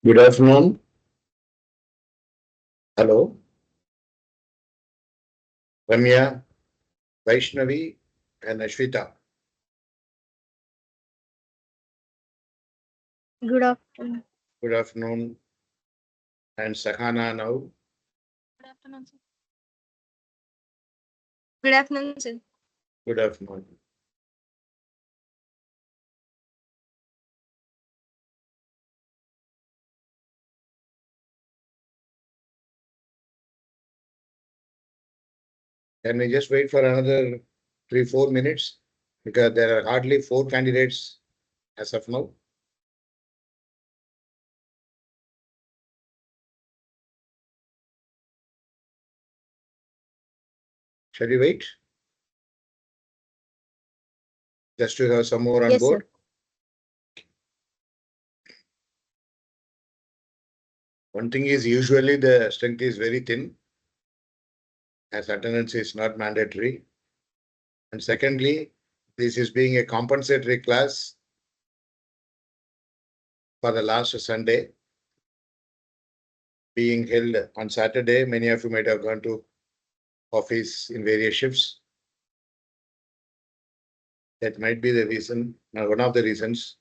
Good afternoon. Hello, Ramya, Vaishnavi, and Ashwita. Good afternoon. Good afternoon. And Sahana now. Good afternoon, sir. Good afternoon, sir. Good afternoon. Can we just wait for another 3, 4 minutes? Because there are hardly 4 candidates as of now. Shall we wait? Just to have some more on Yes, board. sir. One thing is usually the strength is very thin, as attendance is not mandatory. And secondly, this is being a compensatory class for the last Sunday, being held on Saturday. Many of you might have gone to office in various shifts. That might be the reason, one of the reasons.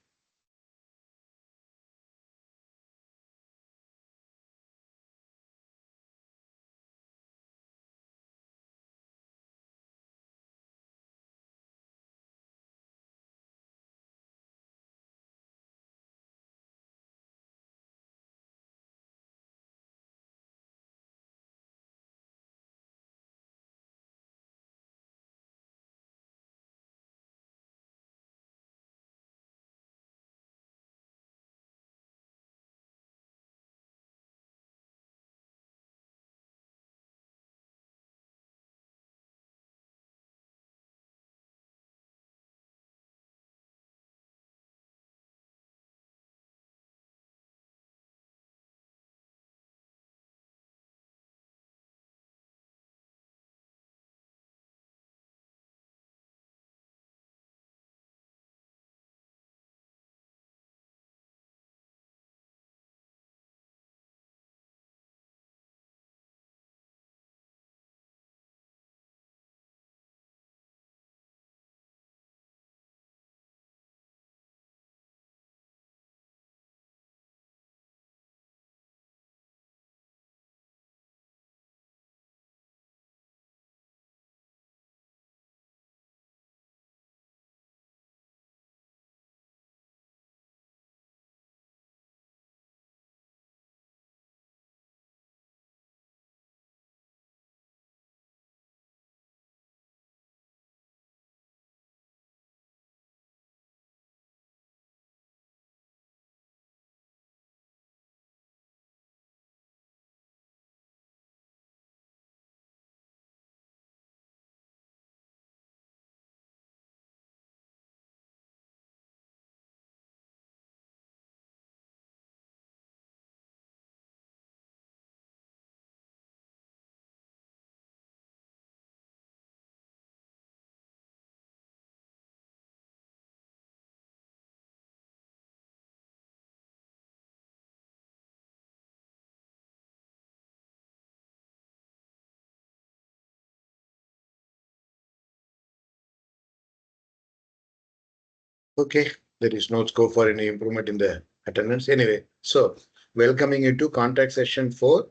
Okay, there is no scope for any improvement in the attendance. Anyway, so welcoming you to contact session 4,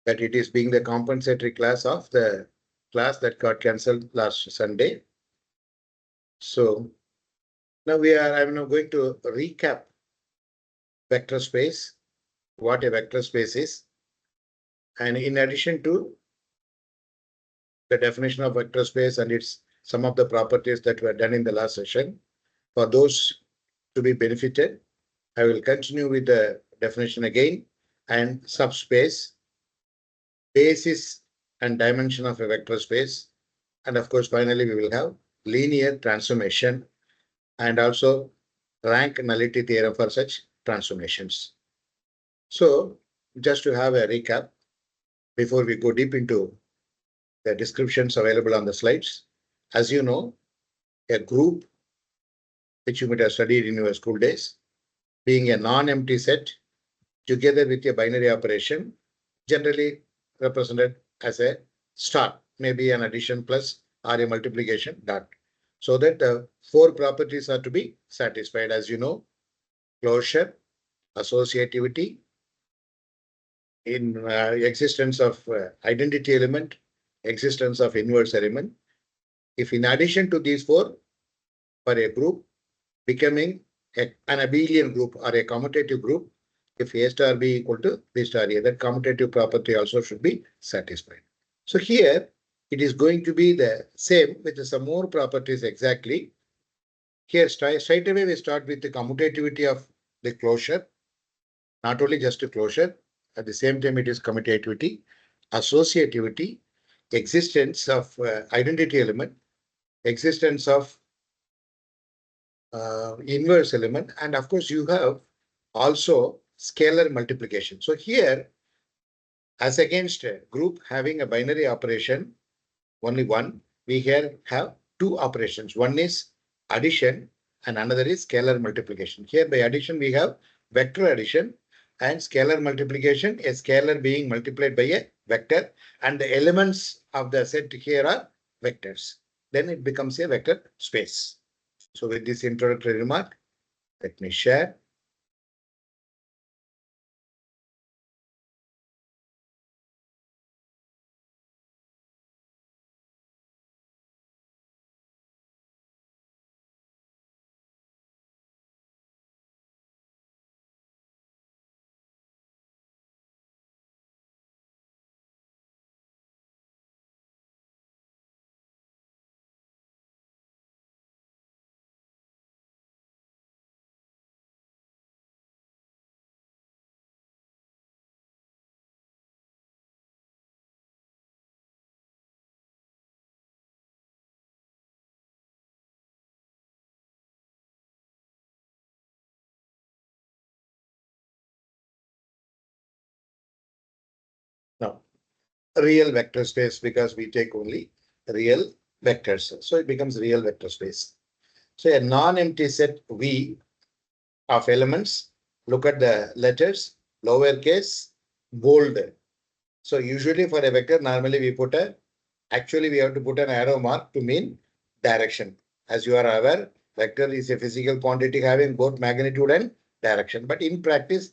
that it is being the compensatory class of the class that got cancelled last Sunday. So now I'm now going to recap vector space, what a vector space is. And in addition to the definition of vector space and its some of the properties that were done in the last session, for those to be benefited, I will continue with the definition again and subspace, basis and dimension of a vector space. And of course, finally, we will have linear transformation and also rank nullity theorem for such transformations. So just to have a recap before we go deep into the descriptions available on the slides, as you know, a group which you might have studied in your school days, being a non-empty set together with a binary operation, generally represented as a star, maybe an addition plus or a multiplication dot. So that the four properties are to be satisfied. As you know, closure, associativity, in existence of identity element, existence of inverse element. If in addition to these four, for a group becoming an abelian group or a commutative group, if A star B equal to B star A, that commutative property also should be satisfied. So here it is going to be the same with some more properties exactly. Here straight away we start with the commutativity of the closure, not only just a closure, at the same time it is commutativity, associativity, existence of identity element, existence of inverse element, and of course you have also scalar multiplication. So here, as against a group having a binary operation, only one, we here have two operations. One is addition and another is scalar multiplication. Here by addition, we have vector addition, and scalar multiplication, a scalar being multiplied by a vector, and the elements of the set here are vectors. Then it becomes a vector space. So with this introductory remark, let me share. Now, real vector space, because we take only real vectors. So it becomes real vector space. So a non-empty set V of elements, look at the letters, lowercase, bold. So usually for a vector, normally actually we have to put an arrow mark to mean direction. As you are aware, vector is a physical quantity having both magnitude and direction. But in practice,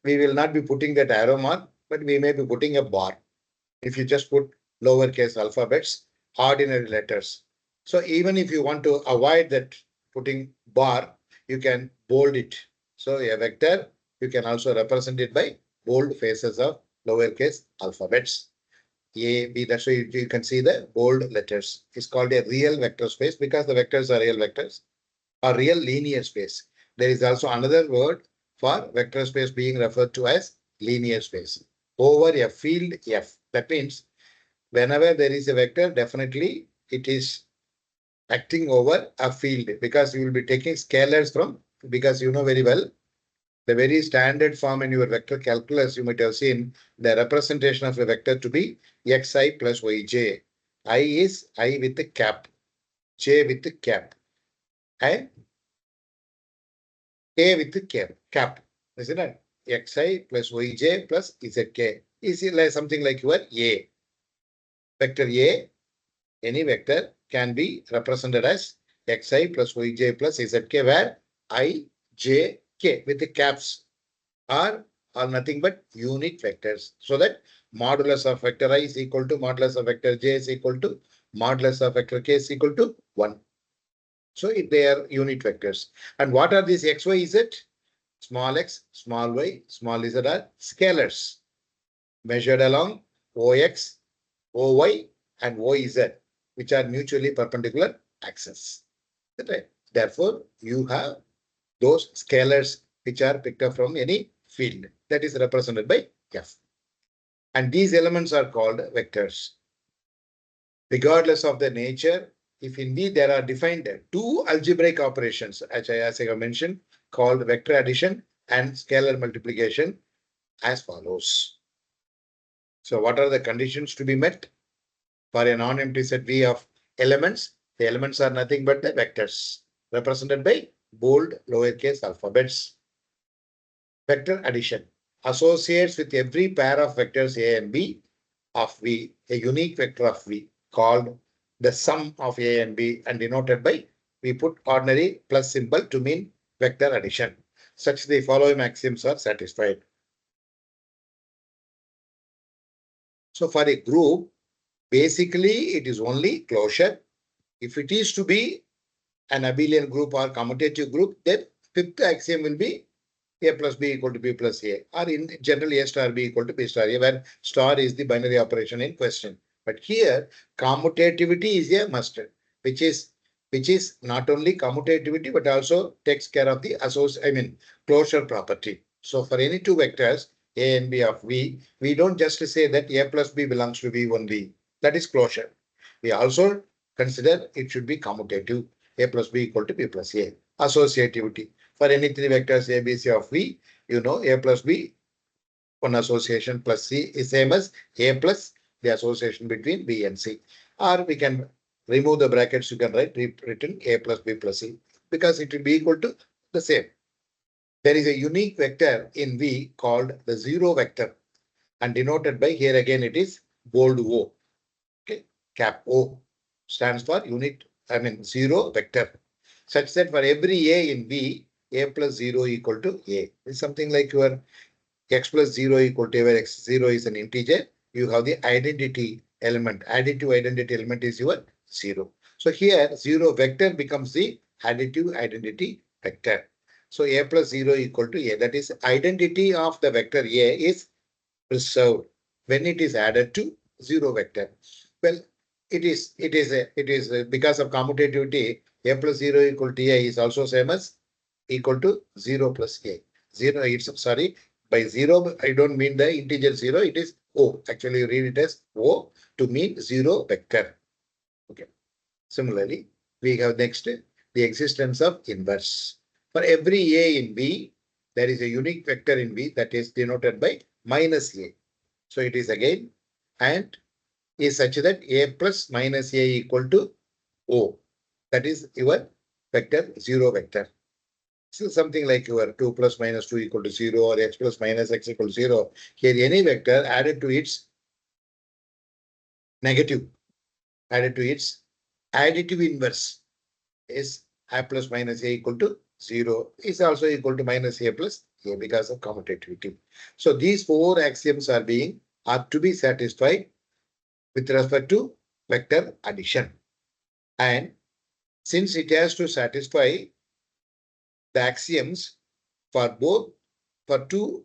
we will not be putting that arrow mark, but we may be putting a bar. If you just put lowercase alphabets, ordinary letters. So even if you want to avoid that putting bar, you can bold it. So a vector, you can also represent it by bold faces of lowercase alphabets. A, B, that's why you can see the bold letters. It's called a real vector space because the vectors are real vectors or real linear space. There is also another word for vector space being referred to as linear space over a field F. That means whenever there is a vector, definitely it is acting over a field because you will be taking scalars from, because you know very well, the very standard form in your vector calculus, you might have seen the representation of a vector to be xi plus yj. I is I with the cap, j with the cap, and k with the cap. Isn't it? Xi plus yj plus zk is like something like your a. Vector a, any vector can be represented as xi plus yj plus zk, where I, j, k with the caps are nothing but unit vectors. So that modulus of vector I is equal to modulus of vector j is equal to modulus of vector k is equal to 1. So they are unit vectors. And what are these x, y, z? Small x, small y, small z are scalars measured along ox, oy, and oz, which are mutually perpendicular axes. Right? Therefore, you have those scalars which are picked up from any field that is represented by F. And these elements are called vectors. Regardless of the nature, if indeed there are defined two algebraic operations, as I have mentioned, called vector addition and scalar multiplication, as follows. So what are the conditions to be met for a non-empty set V of elements? The elements are nothing but the vectors represented by bold lowercase alphabets. Vector addition. associates with every pair of vectors A and B of V, a unique vector of V called the sum of A and B and denoted by, we put ordinary plus symbol to mean vector addition. Such the following axioms are satisfied. So for a group, basically it is only closure. If it is to be an abelian group or commutative group, then fifth axiom will be A plus B equal to B plus A, or in general A star B equal to B star A, where star is the binary operation in question. But here commutativity is a must, which is not only commutativity but also takes care of the closure property. So for any two vectors A and B of V, we don't just say that A plus B belongs to V only. That is closure. We also consider it should be commutative. A plus B equal to B plus A. Associativity. For any three vectors A, B, C of V, you know A plus B, one association plus C is same as A plus the association between B and C. Or we can remove the brackets, you can written A plus B plus C because it will be equal to the same. There is a unique vector in V called the zero vector and denoted by, here again it is bold O. Okay, cap O stands for zero vector, such that for every A in V, A plus 0 equal to A. It's something like your x plus 0 equal to, where x0 is an integer, you have the identity element. Additive identity element is your 0. So here 0 vector becomes the additive identity vector. So A plus 0 equal to A. That is, identity of the vector A is preserved when it is added to 0 vector. Well, it is because of commutativity, A plus 0 equal to A is also same as equal to 0 plus A. 0, it's sorry, by 0, I don't mean the integer 0, it is O. Actually, you read it as O to mean 0 vector. Okay. Similarly, we have next the existence of inverse. For every A in V, there is a unique vector in V that is denoted by minus A. So it is again and is such that A plus minus A equal to O. That is your vector, zero vector. So something like your 2 plus minus 2 equal to 0 or x plus minus x equal to 0. Here any vector added to its negative, added to its additive inverse is A plus minus A equal to 0 is also equal to minus A plus A because of commutativity. So these four axioms are to be satisfied with respect to vector addition. And since it has to satisfy the axioms for two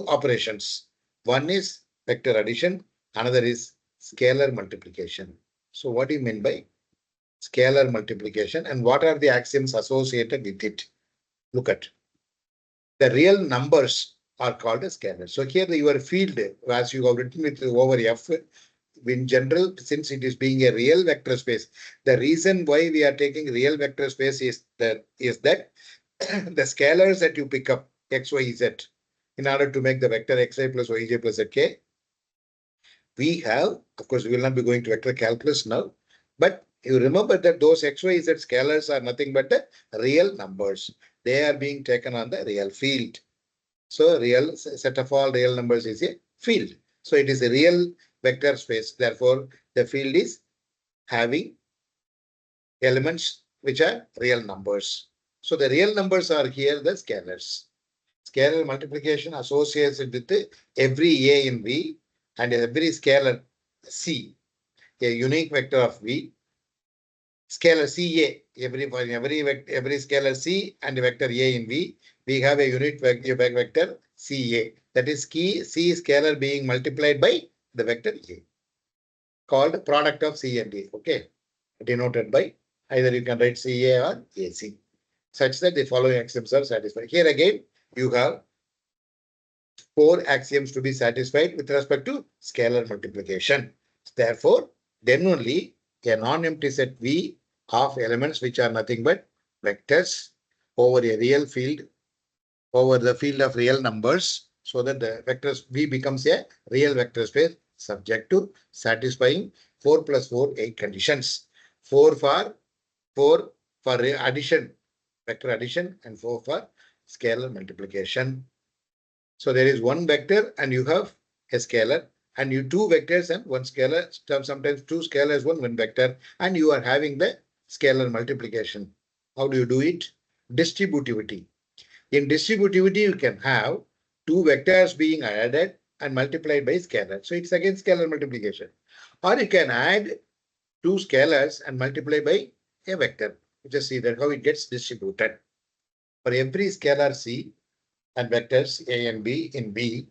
operations. One is vector addition, another is scalar multiplication. So what do you mean by scalar multiplication and what are the axioms associated with it? Look at the real numbers are called as scalars. So here your field, as you have written with over F, in general, since it is being a real vector space, the reason why we are taking real vector space is that the scalars that you pick up x, y, z in order to make the vector xi plus yj plus zk, we have, of course, we will not be going to vector calculus now, but you remember that those x, y, z scalars are nothing but the real numbers. They are being taken on the real field. So real set of all real numbers is a field. So it is a real vector space. Therefore, the field is having elements which are real numbers. So the real numbers are here the scalars. Scalar multiplication associates it with every A in V and every scalar C, a unique vector of V. Scalar CA, every scalar C and vector A in V, we have a unit vector CA. That is key C scalar being multiplied by the vector A, called product of C and A. Okay, denoted by either you can write CA or AC, such that the following axioms are satisfied. Here again, you have four axioms to be satisfied with respect to scalar multiplication. Therefore, then only a non-empty set V of elements which are nothing but vectors over a real field, over the field of real numbers, so that the vectors V becomes a real vector space subject to satisfying 4 plus 4, 8 conditions. 4 for addition, vector addition, and 4 for scalar multiplication. So there is one vector and you have a scalar, and you two vectors and one scalar, sometimes two scalars, one vector, and you are having the scalar multiplication. How do you do it? Distributivity. In distributivity, you can have two vectors being added and multiplied by scalar. So it's again scalar multiplication. Or you can add two scalars and multiply by a vector. Just see that how it gets distributed. For every scalar C and vectors A and B in B,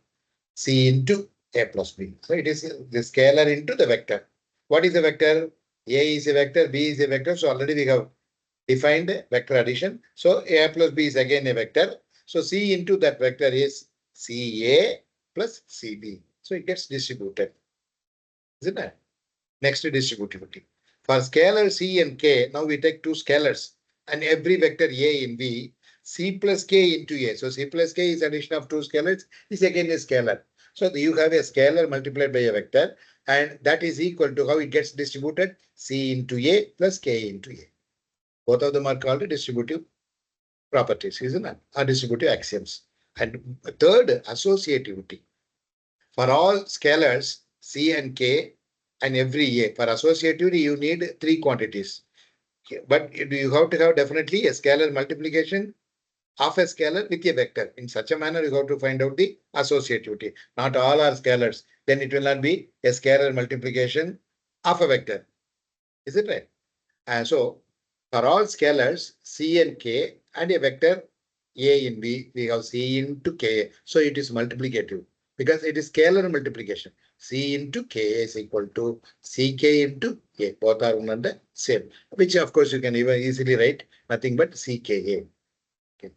C into A plus B. So it is the scalar into the vector. What is the vector? A is a vector, B is a vector. So already we have defined vector addition. So A plus B is again a vector. So C into that vector is CA plus CB. So it gets distributed. Isn't it? Next to distributivity. For scalar C and K, now we take two scalars and every vector A in B, C plus K into A. So C plus K is addition of two scalars, is again a scalar. So you have a scalar multiplied by a vector, and that is equal to how it gets distributed, C into A plus K into A. Both of them are called distributive properties, isn't it? Or distributive axioms. And third, associativity. For all scalars C and K and every A, for associativity, you need three quantities. But you have to have definitely a scalar multiplication of a scalar with a vector. In such a manner, you have to find out the associativity. Not all are scalars. Then it will not be a scalar multiplication of a vector. Is it right? And so for all scalars C and K and a vector A in B, we have C into K. So it is multiplicative because it is scalar multiplication. C into K is equal to Ck into A. Both are one and the same, which of course you can even easily write nothing but Cka. Okay.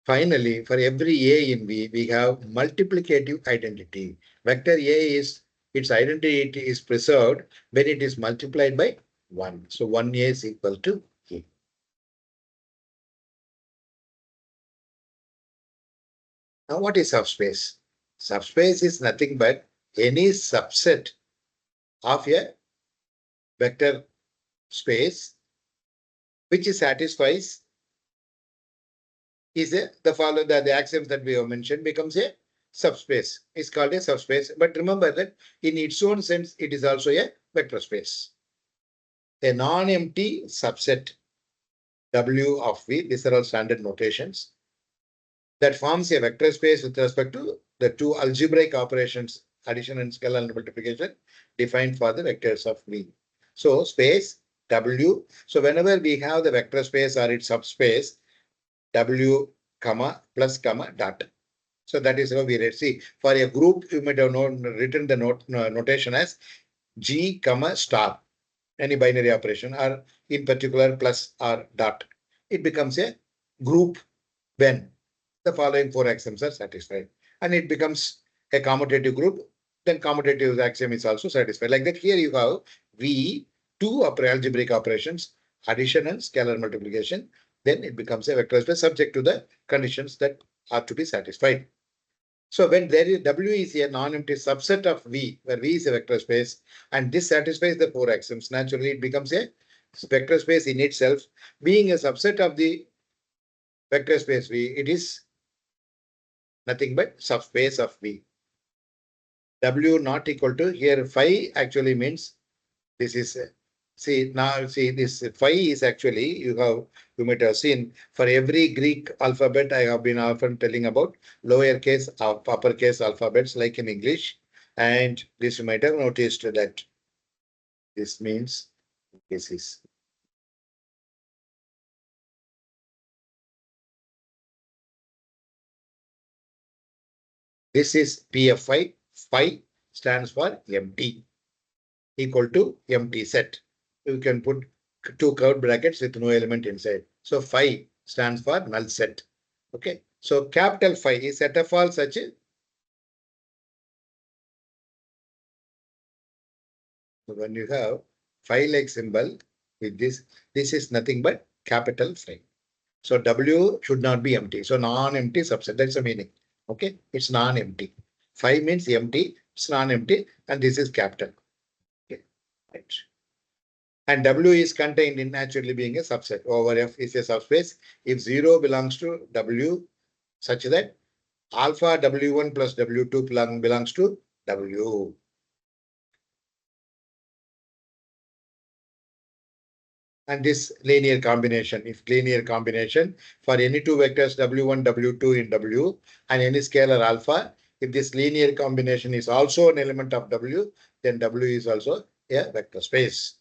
Finally, for every A in B, we have multiplicative identity. Vector A is its identity is preserved when it is multiplied by 1. So 1A is equal to A. Now what is subspace? Subspace is nothing but any subset of a vector space which satisfies the axioms that we have mentioned becomes a subspace. It's called a subspace. But remember that in its own sense, it is also a vector space. A non-empty subset W of V, these are all standard notations, that forms a vector space with respect to the two algebraic operations, addition and scalar multiplication, defined for the vectors of V. So space W. So whenever we have the vector space or its subspace, W, comma, plus, comma, dot. So that is how we read. See, for a group, you might have written the notation as G, comma, star, any binary operation, or in particular plus or dot. It becomes a group when the following four axioms are satisfied. And it becomes a commutative group, then commutative axiom is also satisfied. Like that, here you have V, two algebraic operations, addition and scalar multiplication. Then it becomes a vector space subject to the conditions that are to be satisfied. So when there is W is a non-empty subset of V, where V is a vector space, and this satisfies the four axioms, naturally it becomes a vector space in itself. Being a subset of the vector space V, it is nothing but subspace of V. W not equal to, here phi actually means this is, see this phi is actually, you might have seen for every Greek alphabet, I have been often telling about lowercase or uppercase alphabets like in English. And this you might have noticed that this means this is. This is PFI. Phi stands for empty, equal to empty set. You can put two curved brackets with no element inside. So phi stands for null set. Okay. So capital phi is set of all such. So when you have phi like symbol with this is nothing but capital phi. So W should not be empty. So non-empty subset. That's the meaning. Okay. It's non-empty. Phi means empty. It's non-empty. And this is capital. Okay. Right. And W is contained in naturally being a subset. Over F is a subspace if 0 belongs to W such that alpha W1 plus W2 belongs to W. And this linear combination, if linear combination for any two vectors W1, W2 in W and any scalar alpha, if this linear combination is also an element of W, then W is also a vector space.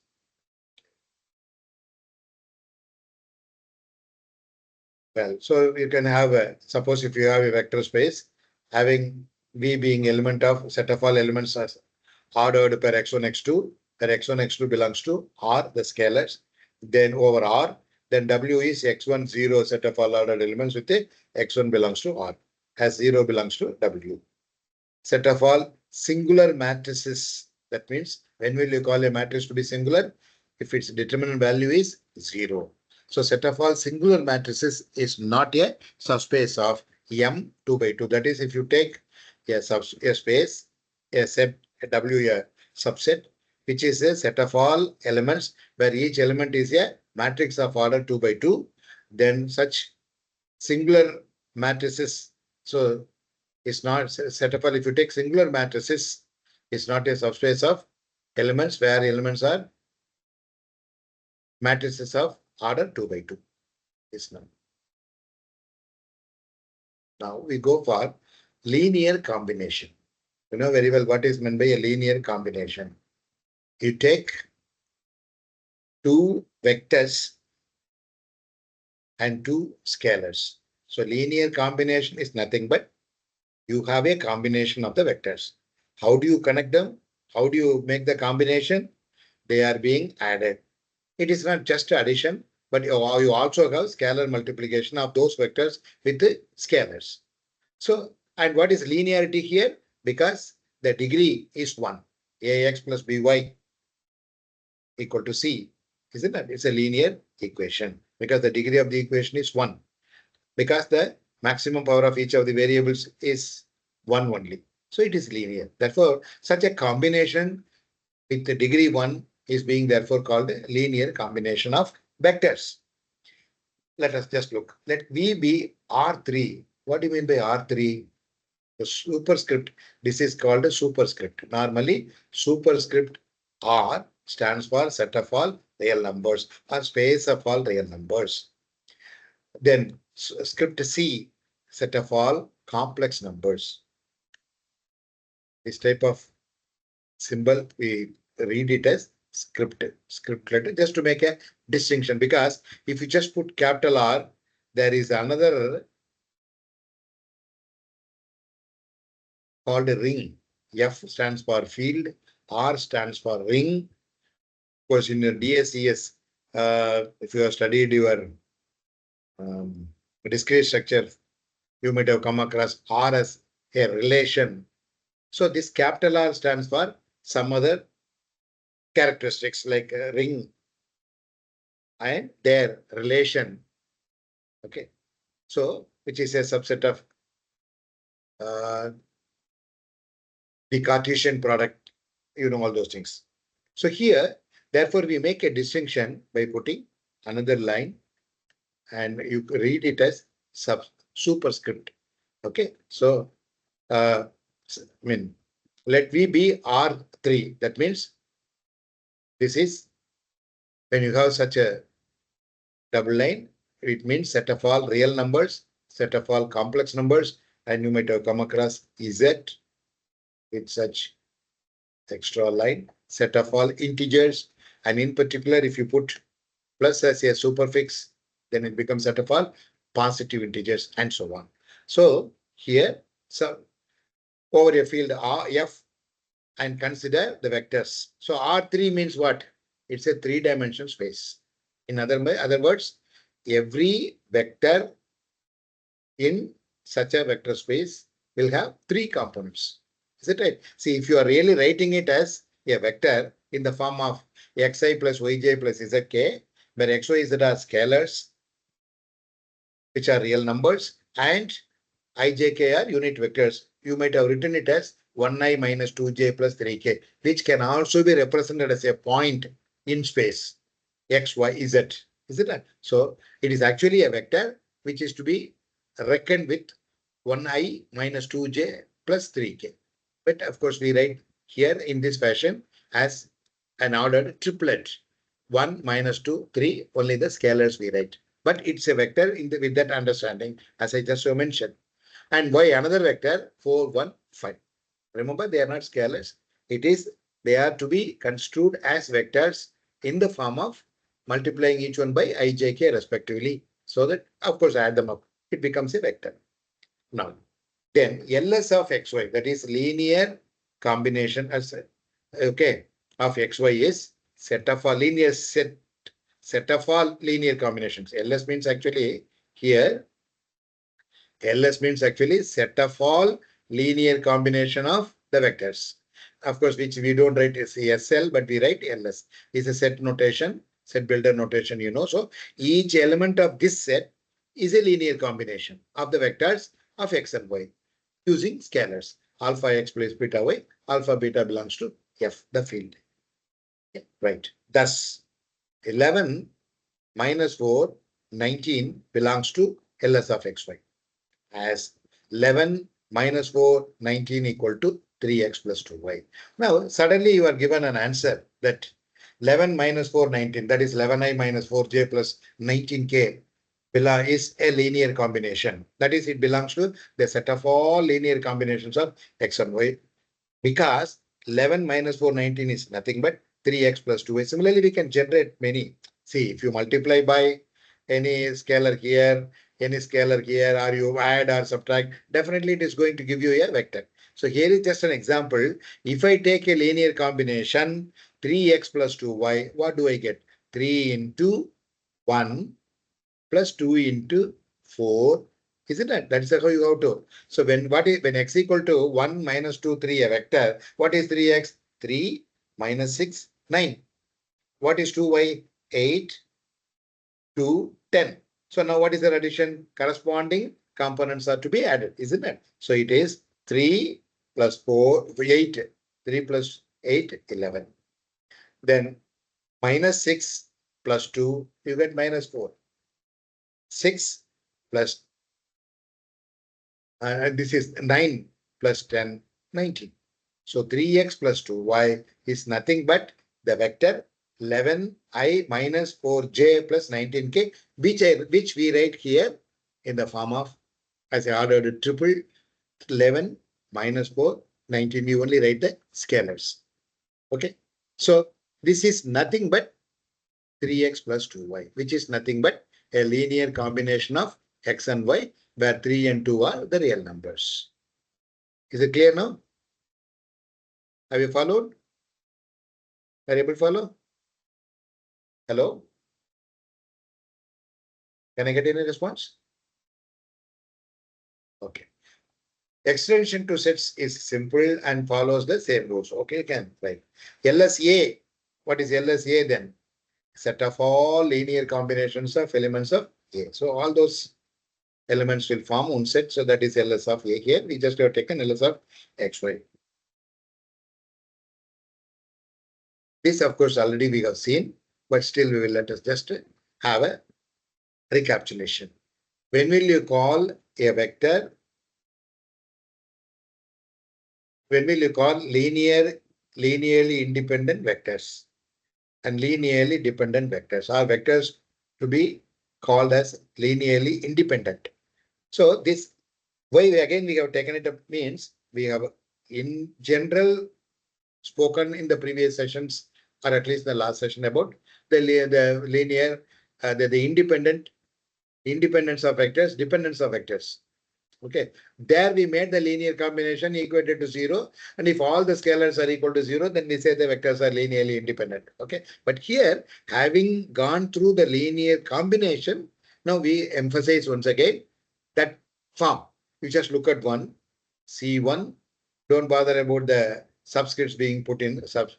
Well, so you can have suppose if you have a vector space having V being element of set of all elements as ordered per x1, x2, where x1, x2 belongs to R, the scalars, then over R, then W is x1, 0 set of all ordered elements with a x1 belongs to R, as 0 belongs to W. Set of all singular matrices. That means when will you call a matrix to be singular? If its determinant value is 0. So set of all singular matrices is not a subspace of M 2 by 2. That is, if you take a space, a set, a W, a subset, which is a set of all elements where each element is a matrix of order 2 by 2, then such singular matrices. So it's not set of all. If you take singular matrices, it's not a subspace of elements where elements are matrices of order 2 by 2. It's not. Now we go for linear combination. You know very well what is meant by a linear combination. You take two vectors and two scalars. So linear combination is nothing but you have a combination of the vectors. How do you connect them? How do you make the combination? They are being added. It is not just addition, but you also have scalar multiplication of those vectors with the scalars. So, and what is linearity here? Because the degree is 1. Ax plus by equal to c. Isn't it? It's a linear equation because the degree of the equation is 1. Because the maximum power of each of the variables is 1 only. So it is linear. Therefore, such a combination with the degree 1 is being therefore called a linear combination of vectors. Let us just look. Let V be R3. What do you mean by R3? The superscript. This is called a superscript. Normally, superscript R stands for set of all real numbers or space of all real numbers. Then script C, set of all complex numbers. This type of symbol, we read it as script letter, just to make a distinction, because if you just put capital R, there is another called a ring. F stands for field, R stands for ring. Of course, in your DSES, if you have studied your discrete structure, you might have come across R as a relation. So this capital R stands for some other characteristics like a ring and their relation. Okay. So, which is a subset of the Cartesian product, you know, all those things. So here, therefore, we make a distinction by putting another line and you read it as superscript. Okay. So, I mean, let V be R3. That means this is when you have such a double line, it means set of all real numbers, set of all complex numbers, and you might have come across Z with such extra line, set of all integers, and in particular, if you put plus as a superfix, then it becomes set of all positive integers and so on. So here, so over a field F and consider the vectors. So R3 means what? It's a 3-dimensional space. In other words, every vector in such a vector space will have 3 components. Is it right? See, if you are really writing it as a vector in the form of xi plus yj plus zk, where x, y, z are scalars, which are real numbers, and ijk are unit vectors, you might have written it as 1i minus 2j plus 3k, which can also be represented as a point in space x, y, z. Is it right? So it is actually a vector which is to be reckoned with 1i minus 2j plus 3k. But of course, we write here in this fashion as an ordered triplet. 1 minus 2, 3, only the scalars we write. But it's a vector with that understanding, as I just mentioned. And y another vector, 4, 1, 5. Remember, they are not scalars. They are to be construed as vectors in the form of multiplying each one by ijk respectively. So that, of course, add them up. It becomes a vector. Now, then LS of xy, that is linear combination as okay of xy is set of all linear set of all linear combinations. LS means actually here LS means actually set of all linear combination of the vectors. Of course, which we don't write as SL, but we write LS. It's a set notation, set builder notation, you know. So each element of this set is a linear combination of the vectors of x and y using scalars. Alpha x plus beta y, alpha beta belongs to F, the field. Yeah, right. Thus, 11 minus 4, 19 belongs to LS of xy as 11 minus 4, 19 equal to 3x plus 2y. Now, suddenly you are given an answer that 11 minus 4, 19, that is 11i minus 4j plus 19k is a linear combination. That is, it belongs to the set of all linear combinations of x and y because 11 minus 4, 19 is nothing but 3x plus 2y. Similarly, we can generate many. See, if you multiply by any scalar here, or you add or subtract, definitely it is going to give you a vector. So here is just an example. If I take a linear combination 3x plus 2y, what do I get? 3 into 1 plus 2 into 4. Isn't it? That's how you go to. So when x equal to 1 minus 2, 3, a vector, what is 3x? 3 minus 6, 9. What is 2y? 8, 2, 10. So now what is the addition? Corresponding components are to be added, isn't it? So it is 3 plus 4, 8. 3 plus 8, 11. Then minus 6 plus 2, you get minus 4. 6 plus, and this is 9 plus 10, 19. So 3x plus 2y is nothing but the vector 11i minus 4j plus 19k, which we write here in the form of as I ordered triple 11 minus 4, 19. You only write the scalars. Okay. So this is nothing but 3x plus 2y, which is nothing but a linear combination of x and y, where 3 and 2 are the real numbers. Is it clear now? Have you followed? Are you able to follow? Hello? Can I get any response? Okay. Extension to sets is simple and follows the same rules. Okay, can right. LSA. What is LSA then? Set of all linear combinations of elements of A. So all those elements will form one set. So that is LS of A here. We just have taken LS of XY. This, of course, already we have seen, but still we will let us just have a recapitulation. When will you call a vector? When will you call linearly independent vectors and linearly dependent vectors are vectors to be called as linearly independent? So this why again we have taken it up means we have in general spoken in the previous sessions or at least the last session about the linear the independence of vectors, dependence of vectors. Okay, there we made the linear combination equated to 0, and if all the scalars are equal to 0, then we say the vectors are linearly independent. Okay, but here having gone through the linear combination, now we emphasize once again that form. You just look at one, C1. Don't bother about the subscripts being put in sub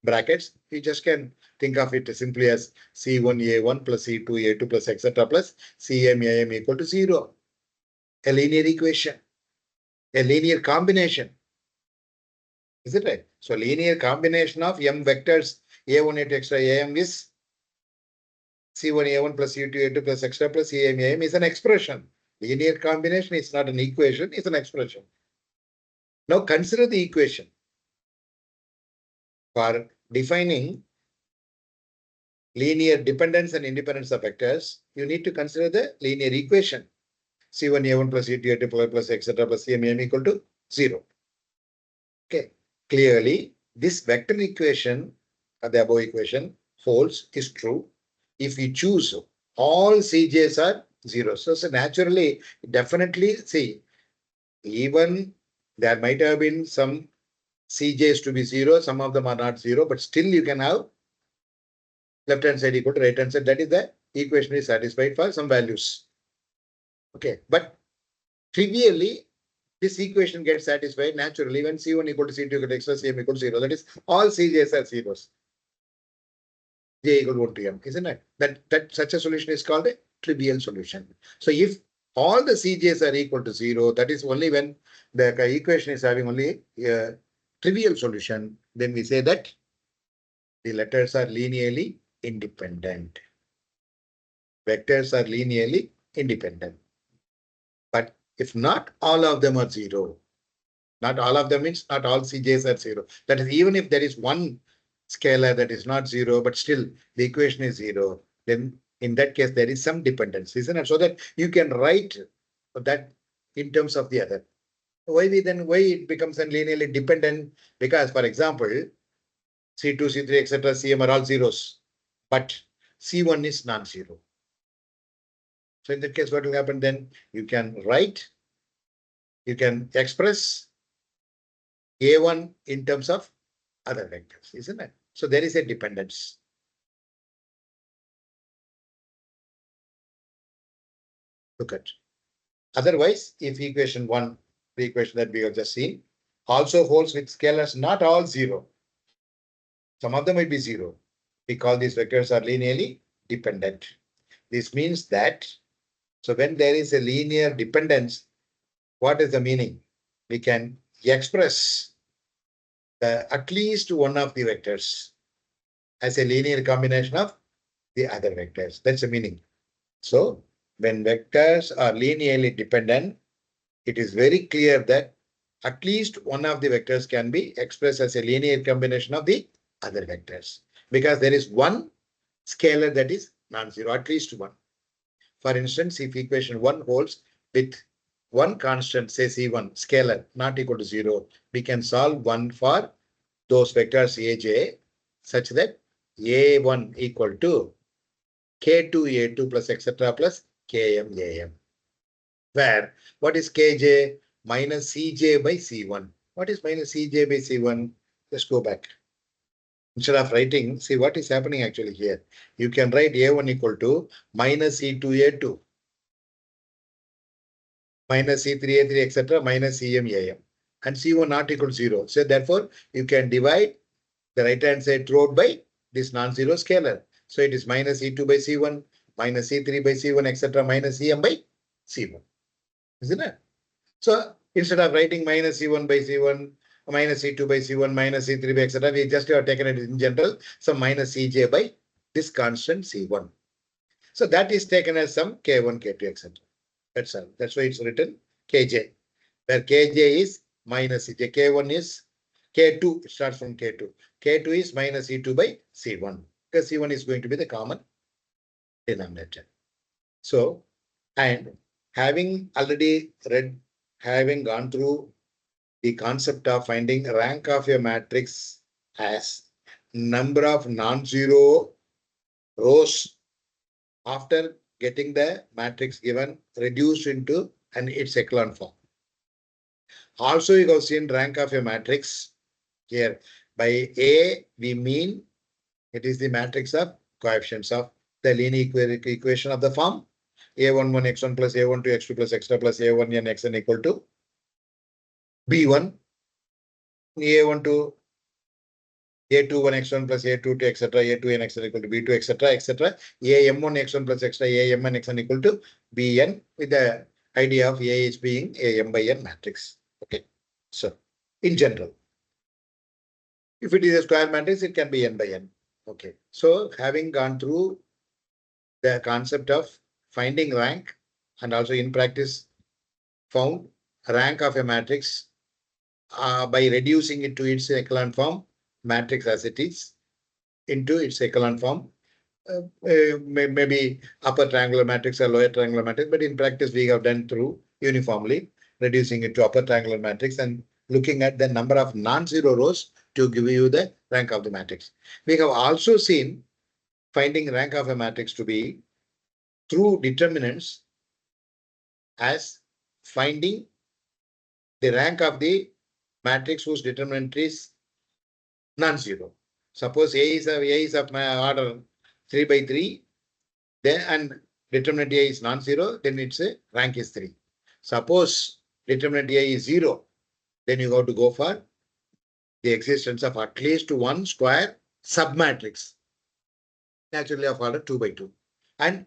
brackets. You just can think of it simply as C1A1 plus C2A2 plus etc. plus CMAM equal to 0. A linear equation, a linear combination. Is it right? So linear combination of m vectors A1 A2 extra AM is C1 A1 plus C2 A2 plus extra plus CM AM is an expression. Linear combination is not an equation, it's an expression. Now consider the equation. For defining linear dependence and independence of vectors, you need to consider the linear equation. C1 A1 plus C2 A2 plus etc. plus CM equal to 0. Okay. Clearly, this vector equation, the above equation, holds is true if we choose all Cj's are 0. So naturally, definitely see, even there might have been some Cj's to be 0, some of them are not 0, but still you can have left hand side equal to right hand side. That is the equation is satisfied for some values. Okay, but trivially, this equation gets satisfied naturally when C1 equal to C2 equal to X plus CM equal to 0. That is, all Cj's are zeros. J equal to 1 to M, isn't it? That such a solution is called a trivial solution. So if all the Cj's are equal to 0, that is only when the equation is having only a trivial solution, then we say that the letters are linearly independent. Vectors are linearly independent. But if not all of them are 0, not all of them means not all Cj's are 0. That is, even if there is one scalar that is not 0, but still the equation is 0, then in that case there is some dependence, isn't it? So that you can write that in terms of the other. Why it becomes a linearly dependent? Because, for example, C2, C3, etc., Cm are all zeros, but C1 is non-zero. So in that case, what will happen then? You can express A1 in terms of other vectors, isn't it? So there is a dependence. Look at. Otherwise, if equation 1, the equation that we have just seen, also holds with scalars not all 0. Some of them might be 0. We call these vectors are linearly dependent. This means that, so when there is a linear dependence, what is the meaning? We can express at least one of the vectors as a linear combination of the other vectors. That's the meaning. So when vectors are linearly dependent, it is very clear that at least one of the vectors can be expressed as a linear combination of the other vectors, because there is one scalar that is non-zero, at least one. For instance, if equation 1 holds with one constant, say C1, scalar not equal to 0, we can solve one for those vectors Aj such that A1 equal to K2 A2 plus etc. plus Km Am. Where what is Kj? Minus Cj by C1. What is minus Cj by C1? Let's go back. Instead of writing, see what is happening actually here. You can write A1 equal to minus C2 A2 minus C3 A3 etc. minus Cm Am, and C1 not equal to 0. So therefore, you can divide the right hand side throughout by this non-zero scalar. So it is minus E2 by C1 minus C3 by C1 etc. minus Cm by C1. Isn't it? So instead of writing minus C1 by C1, minus C2 by C1, minus C3 by etc., we just have taken it in general, some minus Cj by this constant C1. So that is taken as some K1, K2, etc. That's all. That's why it's written Kj, where Kj is minus Cj. K1 is K2, it starts from K2. K2 is minus C2 by C1, because C1 is going to be the common denominator. So, and having already read, having gone through the concept of finding rank of a matrix as number of non-zero rows after getting the matrix given reduced into its echelon form. Also, you have seen rank of a matrix here. By A, we mean it is the matrix of coefficients of the linear equation of the form A11 x1 plus A12 x2 plus x plus A1n xn equal to B1 A12 A21 x1 plus A22 etc. A2n xn equal to B2 etc. etc. AM1 x1 plus extra AMn xn equal to Bn, with the idea of A is being a m by n matrix. Okay. So in general, if it is a square matrix, it can be n by n. Okay. So having gone through the concept of finding rank and also in practice found rank of a matrix by reducing it to its echelon form, matrix as it is, into its echelon form. Maybe upper triangular matrix or lower triangular matrix, but in practice we have done through uniformly reducing it to upper triangular matrix and looking at the number of non-zero rows to give you the rank of the matrix. We have also seen finding rank of a matrix to be through determinants as finding the rank of the matrix whose determinant is non-zero. Suppose A is of my order 3 by 3, then and determinant A is non-zero, then its rank is 3. Suppose determinant A is 0, then you have to go for the existence of at least one square submatrix, naturally of order 2 by 2. And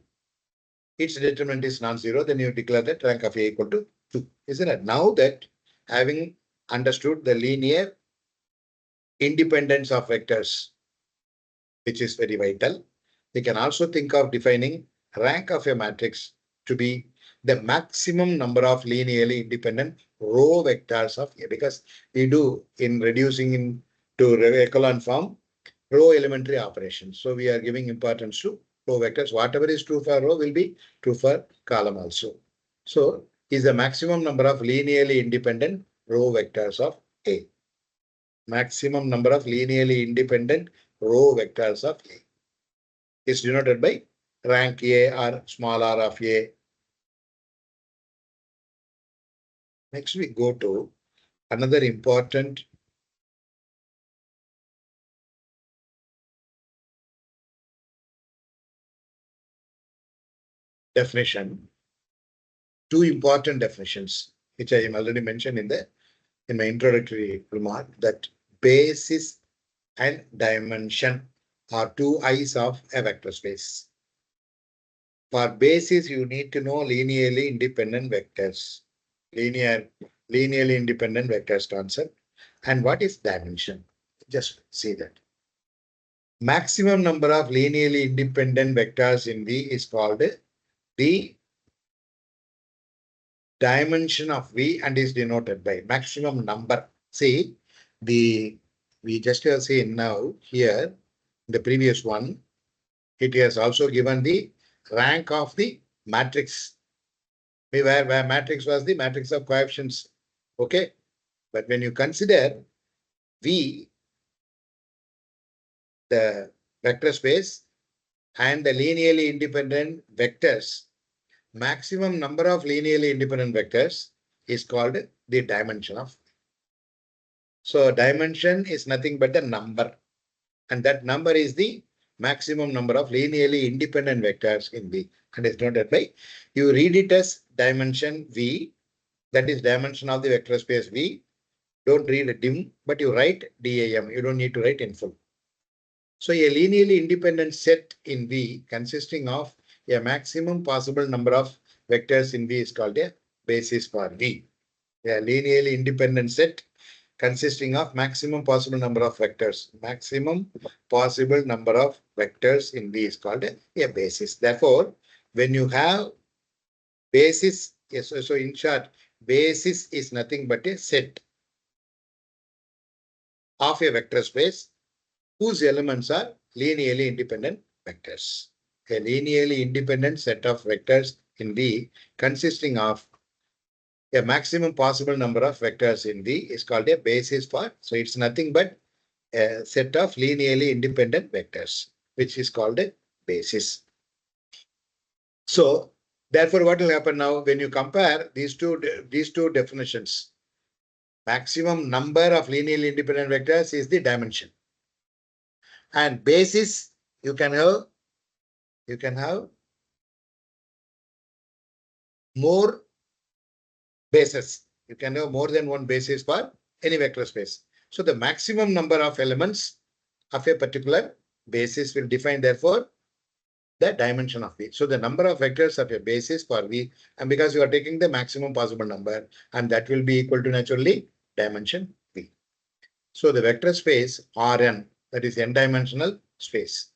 its determinant is non-zero, then you declare that rank of A equal to 2. Isn't it? Now that having understood the linear independence of vectors, which is very vital, we can also think of defining rank of a matrix to be the maximum number of linearly independent row vectors of A, because we do in reducing into echelon form row elementary operations. So we are giving importance to row vectors. Whatever is true for row will be true for column also. So is the maximum number of linearly independent row vectors of A. Maximum number of linearly independent row vectors of A is denoted by rank A or small r of A. Next we go to another important definition. Two important definitions, which I am already mentioned in my introductory remark, that basis and dimension are two eyes of a vector space. For basis, you need to know linearly independent vectors. Linearly independent vectors concept. And what is dimension? Just see that. Maximum number of linearly independent vectors in V is called the dimension of V and is denoted by maximum number. See, we just have seen now here, the previous one, it has also given the rank of the matrix. Where matrix was the matrix of coefficients. Okay. But when you consider V, the vector space, and the linearly independent vectors, maximum number of linearly independent vectors is called the dimension of. So dimension is nothing but the number, and that number is the maximum number of linearly independent vectors in V, and is denoted by, you read it as dimension V, that is dimension of the vector space V. Don't read dim, but you write DAM. You don't need to write in full. So a linearly independent set in V consisting of a maximum possible number of vectors in V is called a basis for V. A linearly independent set consisting of maximum possible number of vectors. Maximum possible number of vectors in V is called a basis. Therefore, when you have basis, yes, so in short, basis is nothing but a set of a vector space whose elements are linearly independent vectors. A linearly independent set of vectors in V consisting of a maximum possible number of vectors in V is called a basis for. So it's nothing but a set of linearly independent vectors, which is called a basis. So therefore, what will happen now when you compare these two definitions? Maximum number of linearly independent vectors is the dimension. And basis, you can have more bases. You can have more than one basis for any vector space. So the maximum number of elements of a particular basis will define, therefore, the dimension of V. So the number of vectors of a basis for V, and because you are taking the maximum possible number, and that will be equal to naturally dimension V. So the vector space Rn, that is n-dimensional space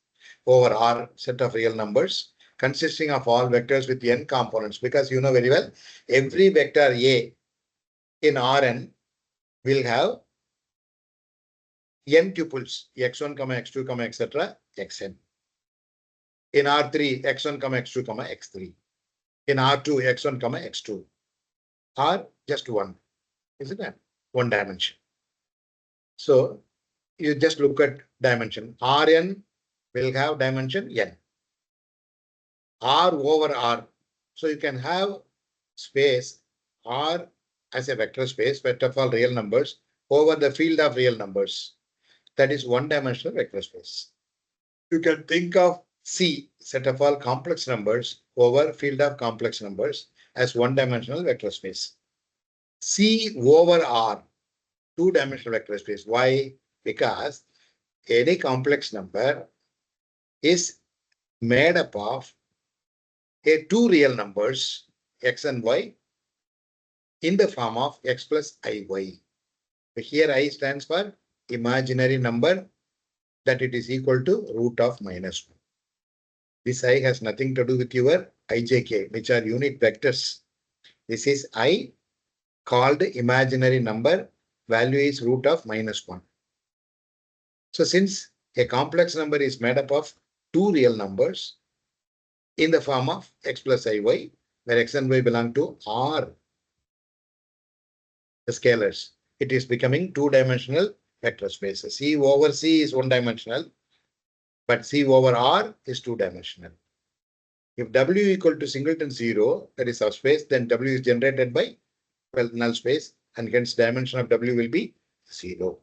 over R set of real numbers, consisting of all vectors with n components, because you know very well every vector A in Rn will have n tuples x1, x2, etc. xn. In R3, x1, x2, x3. In R2, x1, x2. Or just one, isn't it? One dimension. So you just look at dimension. Rn will have dimension n. R over R. So you can have space R as a vector space, vector of all real numbers over the field of real numbers. That is one-dimensional vector space. You can think of C, set of all complex numbers over field of complex numbers, as one-dimensional vector space. C over R, two-dimensional vector space. Why? Because any complex number is made up of two real numbers, x and y, in the form of x plus iy. Here I stands for imaginary number, that it is equal to root of -1. This I has nothing to do with your ijk, which are unit vectors. This is I called imaginary number, value is root of -1. So since a complex number is made up of two real numbers in the form of x plus iy, where x and y belong to R, the scalars, it is becoming two-dimensional vector space. C over C is one-dimensional, but C over R is two-dimensional. If W equal to singleton 0, that is subspace, then W is generated by, well, null space, and hence dimension of W will be 0.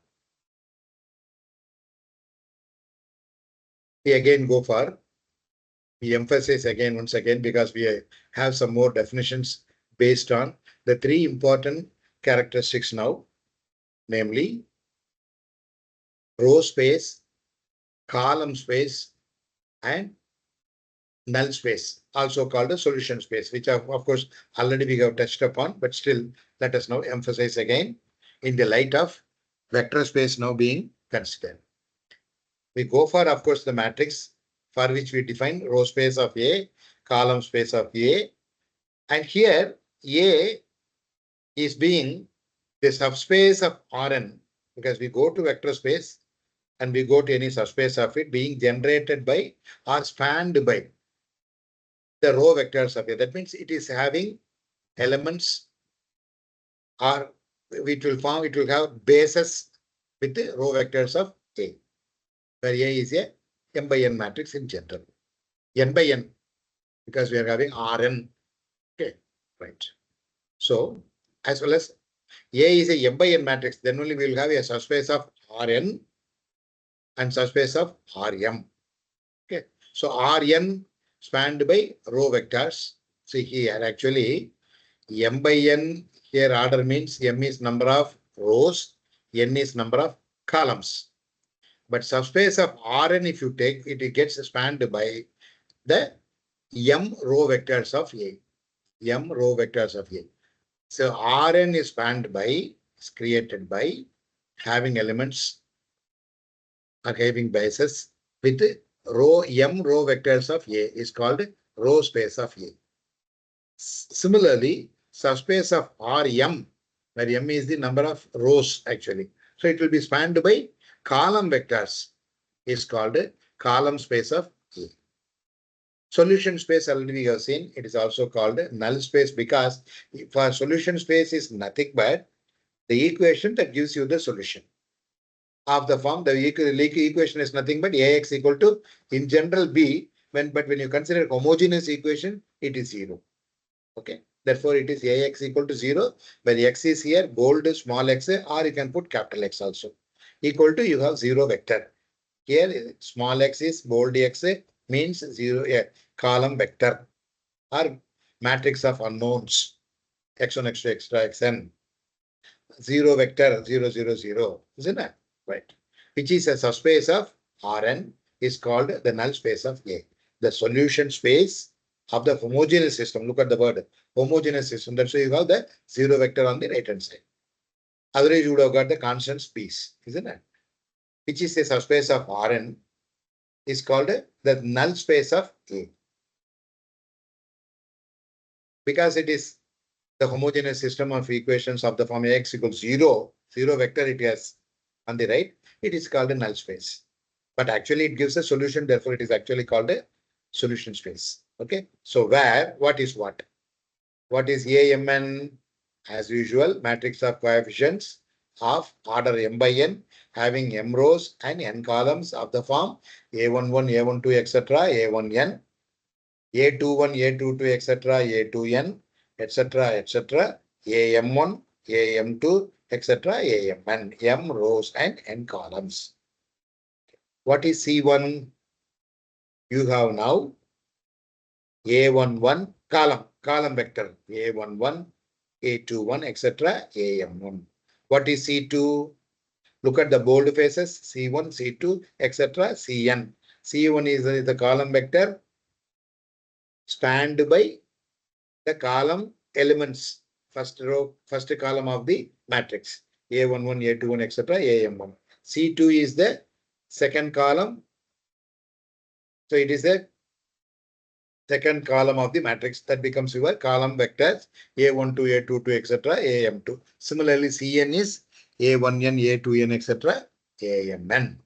We again go for, we emphasize again once again, because we have some more definitions based on the three important characteristics now, namely row space, column space, and null space, also called a solution space, which of course already we have touched upon, but still let us now emphasize again in the light of vector space now being considered. We go for, of course, the matrix for which we define row space of A, column space of A, and here A is being the subspace of Rn, because we go to vector space and we go to any subspace of it being generated by or spanned by the row vectors of A. That means it is having elements, or it will have bases with the row vectors of A, where A is a m by n matrix in general. N by n, because we are having Rn. Okay, right. So as well as A is a m by n matrix, then only we will have a subspace of Rn and subspace of Rm. Okay, so Rn spanned by row vectors. See here, actually m by n, here order means m is number of rows, n is number of columns. But subspace of Rn, if you take it, it gets spanned by the m row vectors of A. M row vectors of A. So Rn is spanned by, is created by having elements or having bases with row m row vectors of A is called row space of A. Similarly, subspace of Rm, where m is the number of rows actually. So it will be spanned by column vectors, is called column space of A. Solution space already we have seen, it is also called null space, because for solution space is nothing but the equation that gives you the solution of the form. The equation is nothing but Ax equal to, in general, B, but when you consider homogeneous equation, it is 0. Okay, therefore it is Ax equal to 0, where x is here, bold small x, or you can put capital X also, equal to, you have 0 vector. Here small x is bold x, means 0, column vector or matrix of unknowns, x1, x2, extra xn, 0 vector 0, 0, 0, isn't it? Right. Which is a subspace of Rn, is called the null space of A. The solution space of the homogeneous system. Look at the word homogeneous system. That's why you have the 0 vector on the right hand side. Otherwise, you would have got the constant space, isn't it? Which is a subspace of Rn, is called the null space of A. because it is the homogeneous system of equations of the form Ax equals 0, 0 vector it has on the right, it is called a null space. But actually it gives a solution, therefore it is actually called a solution space. Okay. So where, what is what? What is AMN? As usual, matrix of coefficients of order m by n, having m rows and n columns of the form A11, A12, etc., A1n, A21, A22, etc., A2n, etc., etc., AM1, AM2, etc., AMN, m rows and n columns. What is C1? You have now A11 column vector, A11, A21, etc., AM1. What is C2? Look at the bold faces, C1, C2, etc., Cn. C1 is the column vector spanned by the column elements, first row, first column of the matrix, A11, A21, etc., AM1. C2 is the second column. So it is the second column of the matrix that becomes your column vectors A12, A22, etc., AM2. Similarly, Cn is A1n, A2n, etc., AMN.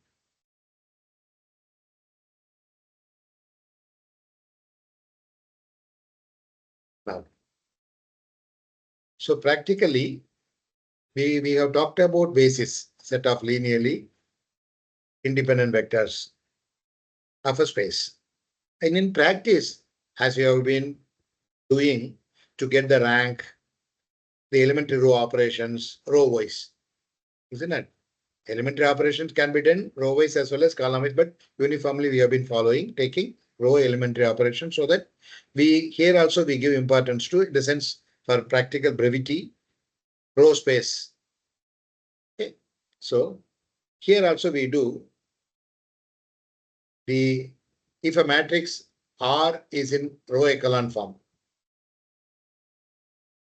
Now, so practically, we have talked about basis set of linearly independent vectors of a space. And in practice, as we have been doing to get the rank, the elementary row operations row wise, isn't it? Elementary operations can be done row wise as well as column wise, but uniformly we have been following, taking row elementary operations so that we here also we give importance to the sense for practical brevity, row space. Okay. So here also we do the, if a matrix R is in row echelon form,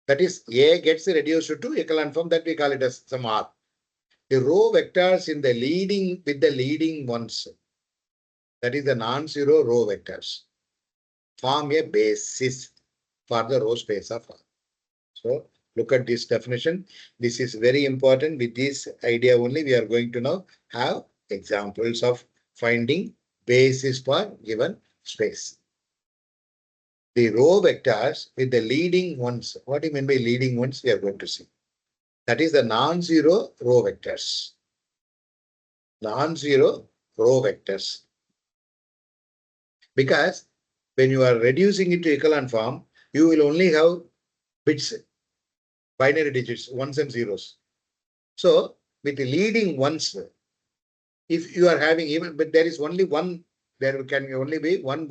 that is A gets reduced to echelon form, that we call it as some R. The row vectors in the leading with the leading ones, that is the non-zero row vectors, form a basis for the row space of R. So look at this definition. This is very important. With this idea only, we are going to now have examples of finding basis for given space. The row vectors with the leading ones. What do you mean by leading ones? We are going to see. That is the non-zero row vectors. Non-zero row vectors. Because when you are reducing it to echelon form, you will only have bits, binary digits, ones and zeros. So with the leading ones, if you are having even, but there is only one, there can only be one,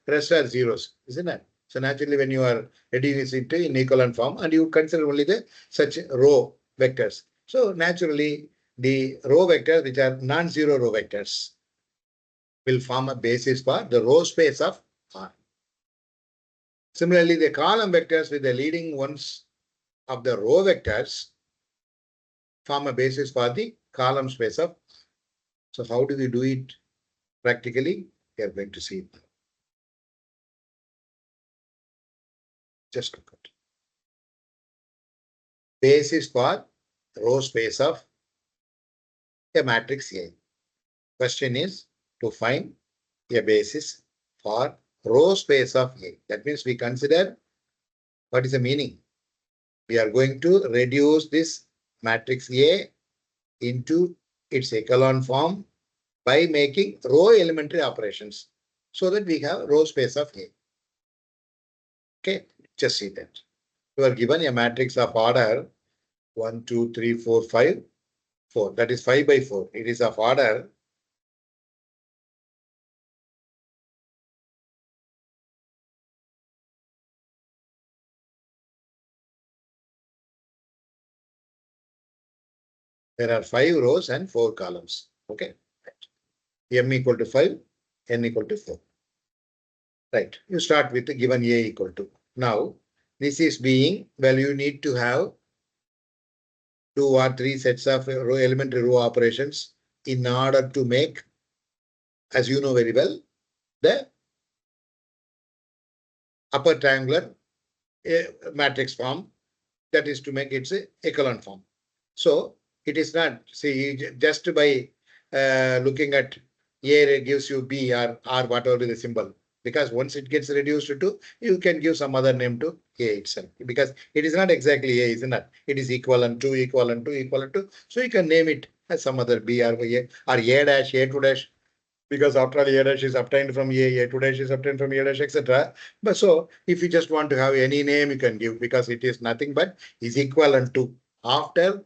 rest are zeros, isn't it? So naturally, when you are reducing it to in echelon form and you consider only the such row vectors. So naturally, the row vectors, which are non-zero row vectors, will form a basis for the row space of R. Similarly, the column vectors with the leading ones of the row vectors form a basis for the column space of R. So how do we do it practically? We are going to see it now. Just look at basis for row space of a matrix A. Question is to find a basis for row space of A. That means we consider what is the meaning. We are going to reduce this matrix A into its echelon form by making row elementary operations so that we have row space of A. Okay, just see that. You are given a matrix of order 1, 2, 3, 4, 5, 4. That is 5 by 4. It is of order . There are 5 rows and 4 columns. Okay. M equal to 5, N equal to 4. Right. You start with the given A equal to. Now, this is being, well, you need to have 2 or 3 sets of row elementary row operations in order to make, as you know very well, the upper triangular matrix form. That is to make it a echelon form. So it is not, see, just by looking at A gives you B or whatever the symbol. Because once it gets reduced to, you can give some other name to A itself. Because it is not exactly A, isn't it? It is equivalent to, equivalent to, equivalent to. So you can name it as some other B or A or A dash, A2 dash. Because after all, A dash is obtained from A2 dash is obtained from A dash, etc. But so if you just want to have any name, you can give, because it is nothing but is equivalent to, after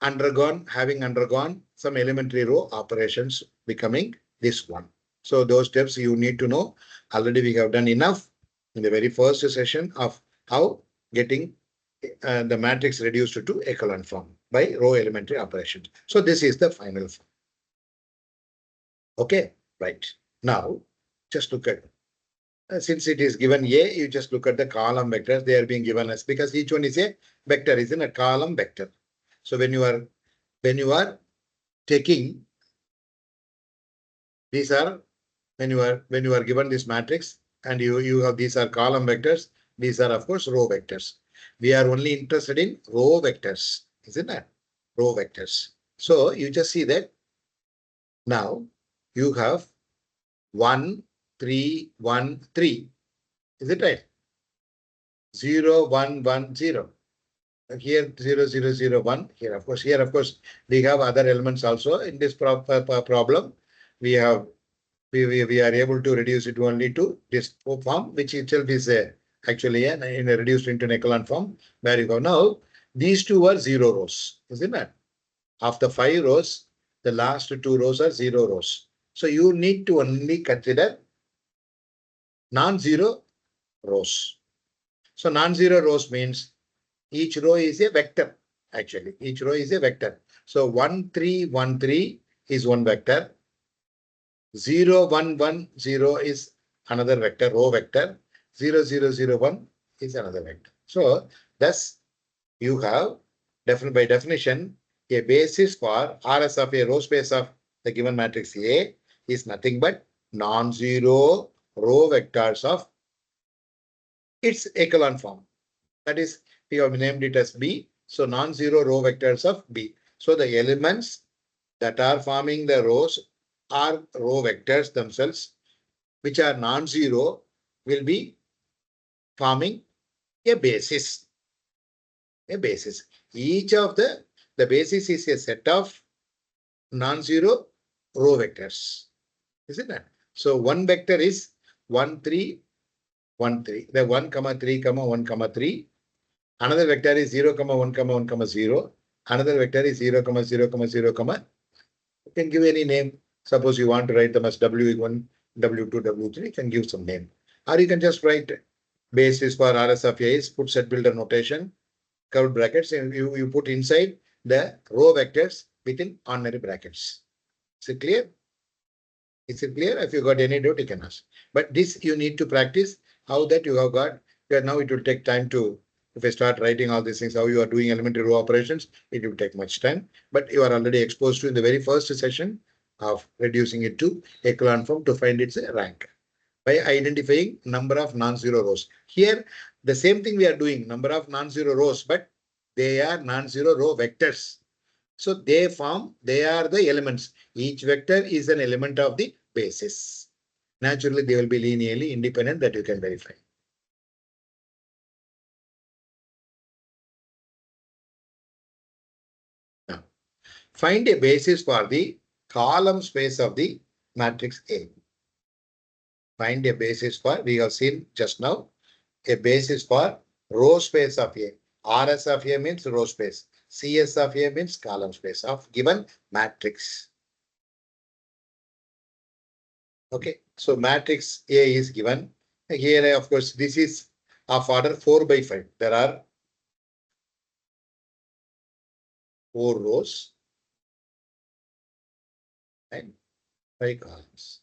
having undergone some elementary row operations, becoming this one. So those steps you need to know. Already we have done enough in the very first session of how getting the matrix reduced to echelon form by row elementary operations. So this is the final form. Okay, right. Now just look at, since it is given A, you just look at the column vectors. They are being given as, because each one is a vector, isn't a column vector. So when you are taking, these are, when you are given this matrix and you have, these are column vectors, these are of course row vectors. We are only interested in row vectors, isn't it? Row vectors. So you just see that now you have 1, 3, 1, 3. Is it right? 0, 1, 1, 0. Here 0, 0, 0, 1. Here of course we have other elements also in this problem. We have we are able to reduce it only to this form, which itself is actually in a reduced into an echelon form, where you go. Now these two are 0 rows, isn't it? Of the 5 rows, the last 2 rows are 0 rows. So you need to only consider non-zero rows. So non-zero rows means each row is a vector. Actually, each row is a vector. So 1, 3, 1, 3 is one vector. 0, 1, 1, 0 is another vector, row vector. 0, 0, 0, 1 is another vector. So thus you have, by definition, a basis for RS of a row space of the given matrix A is nothing but non-zero row vectors of its echelon form. That is, we have named it as B. So non-zero row vectors of B. So the elements that are forming the rows are row vectors themselves, which are non-zero, will be forming a basis. A basis. Each of the basis is a set of non-zero row vectors. Isn't it? So one vector is 1, 3, 1, 3. The 1, 3, 1, 3. Another vector is 0, 1, 1, 0. Another vector is 0, 0, 0, you can give any name. Suppose you want to write them as W1, W2, W3, you can give some name. Or you can just write basis for RS of A is put set builder notation, curved brackets, and you put inside the row vectors within ordinary brackets. Is it clear? Is it clear? If you got any doubt, you can ask. But this you need to practice. How that you have got. Now it will take time to, if I start writing all these things, how you are doing elementary row operations, it will take much time. But you are already exposed to in the very first session of reducing it to echelon form to find its rank by identifying number of non-zero rows. Here, the same thing we are doing, number of non-zero rows, but they are non-zero row vectors. So they are the elements. Each vector is an element of the basis. Naturally, they will be linearly independent, that you can verify. Now, find a basis for the column space of the matrix A. Find a basis for, we have seen just now, a basis for row space of A. RS of A means row space. CS of A means column space of given matrix. Okay, so matrix A is given. Here, of course, this is of order 4 by 5. There are 4 rows and 5 columns.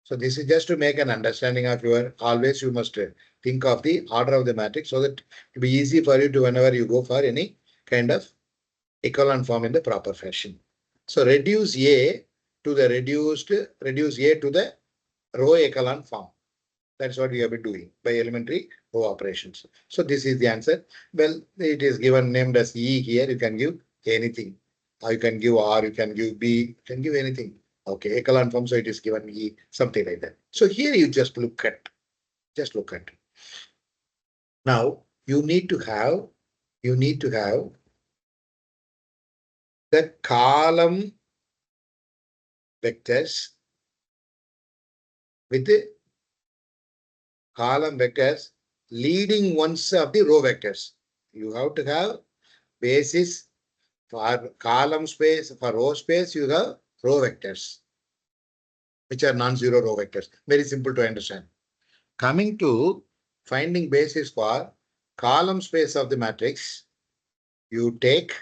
So this is just to make an understanding of your, always you must think of the order of the matrix so that it will be easy for you to, whenever you go for any kind of echelon form in the proper fashion. So reduce A to the reduce A to the row echelon form. That's what we have been doing by elementary row operations. So this is the answer. Well, it is given named as E here. You can give anything. Or you can give R, you can give B, you can give anything. Okay, echelon form, so it is given E, something like that. So here you just look at. Now you need to have the column vectors with the column vectors leading ones of the row vectors. You have to have basis for column space, for row space, you have row vectors, which are non-zero row vectors. Very simple to understand. Coming to finding basis for column space of the matrix, you take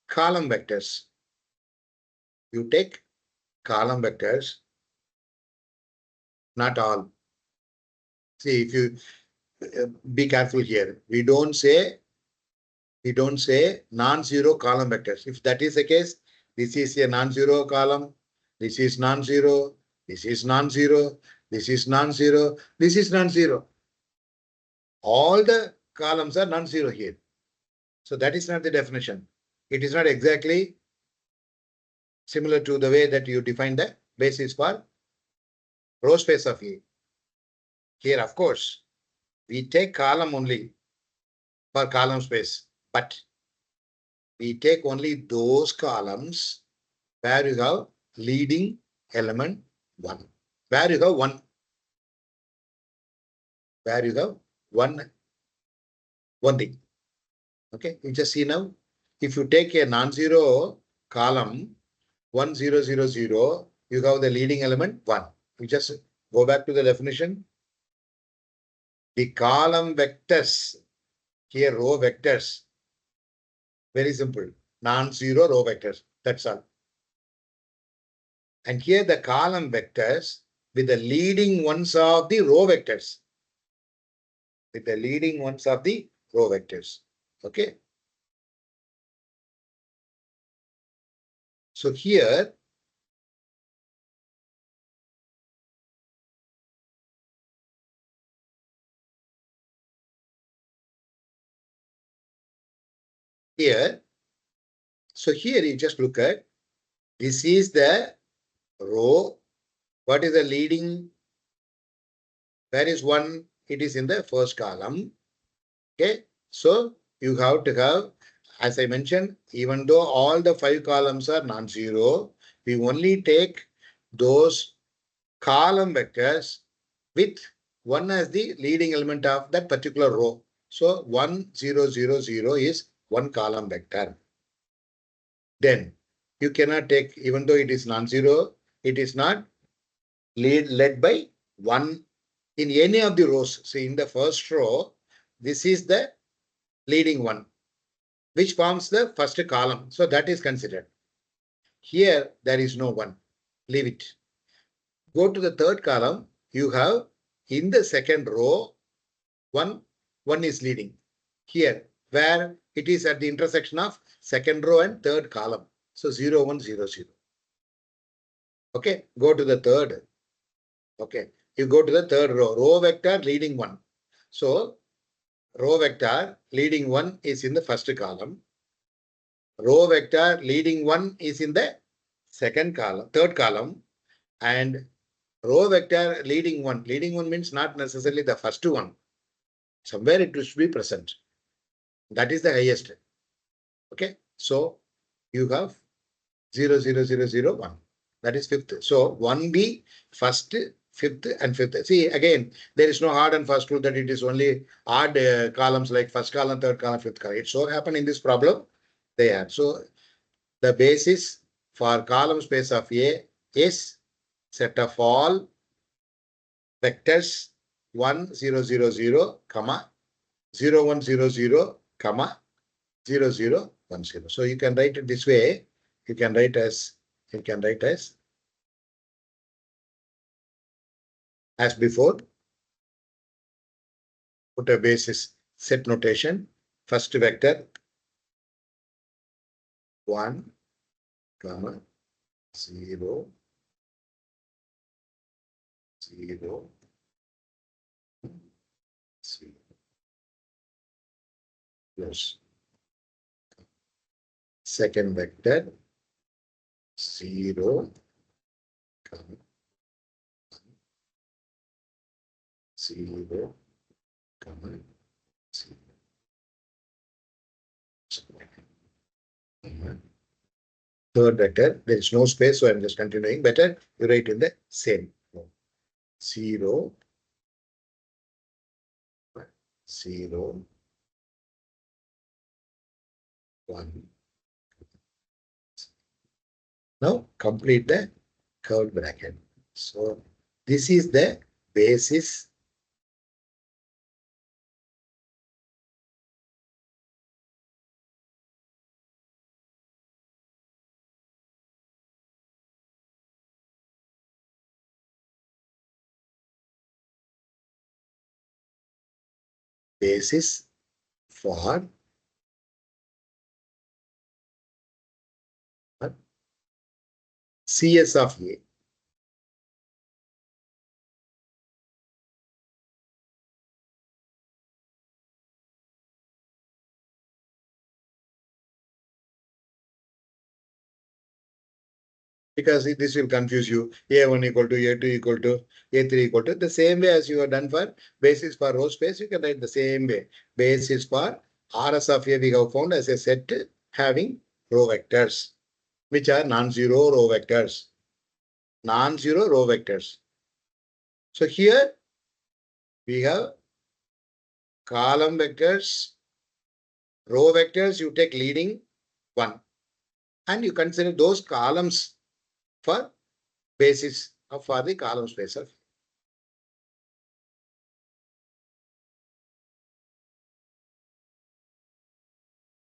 column vectors. Not all. See, if you be careful here. We don't say non-zero column vectors. If that is the case, this is a non-zero column, this is non-zero, this is non-zero, this is non-zero, this is non-zero. All the columns are non-zero here. So that is not the definition. It is not exactly similar to the way that you define the basis for row space of A. Here, of course, we take column only for column space, but we take only those columns where you have leading element 1. Where you have one thing. Okay, you just see now. If you take a non-zero column 1 0 0 0, you have the leading element 1. You just go back to the definition. The column vectors, here row vectors, very simple, non-zero row vectors. That's all. And here the column vectors with the leading ones of the row vectors. Okay. So here so here you just look at, this is the row. What is the leading? Where is 1? It is in the first column. Okay. So you have to have, as I mentioned, even though all the 5 columns are non-zero, we only take those column vectors with 1 as the leading element of that particular row. So 1 0 0 0 is one column vector. Then you cannot take, even though it is non-zero, it is not led by 1 in any of the rows. See, in the first row, this is the leading one, which forms the first column. So that is considered. Here, there is no 1. Leave it. Go to the third column. You have in the second row, 1 is leading. Here, where it is at the intersection of second row and third column. So 0 1 0 0. Okay, go to the third. Okay, you go to the third row vector leading 1. So row vector leading 1 is in the first column. Row vector leading 1 is in the third column, and row vector leading 1. Leading 1 means not necessarily the first one. Somewhere it should be present. That is the highest. Okay, so you have 0 0 0 0 1. That is fifth. So 1B, first, fifth, and fifth. See, again, there is no hard and fast rule that it is only odd columns like first column, third column, fifth column. It so happened in this problem, they are. So the basis for column space of A is set of all vectors 1 0 0 0, comma 0 1 0 0, comma 0 0 1 0. So you can write it this way. You can write as before. Put a basis set notation. First vector 1, comma 0, 0, 0, close. Second vector 0, 0, 0. Third vector, there is no space, so I'm just continuing. Better you write in the same. 0, 0, 1. Now complete the curved bracket. So this is the basis for CS of A. Because this will confuse you. A1 equal to A2 equal to A3 equal to the same way as you have done for basis for row space. You can write the same way. Basis for RS of A we have found as a set having row vectors, which are non-zero row vectors. Non-zero row vectors. So here we have column vectors, row vectors. You take leading one, and you consider those columns for basis for the column space of.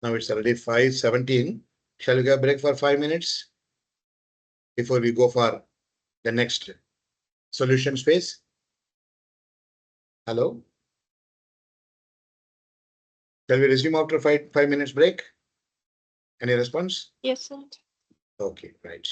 Now it's already 5:17. Shall we go break for 5 minutes before we go for the next solution space? Hello? Shall we resume after 5 minutes break? Any response? Yes, sir. Okay, right.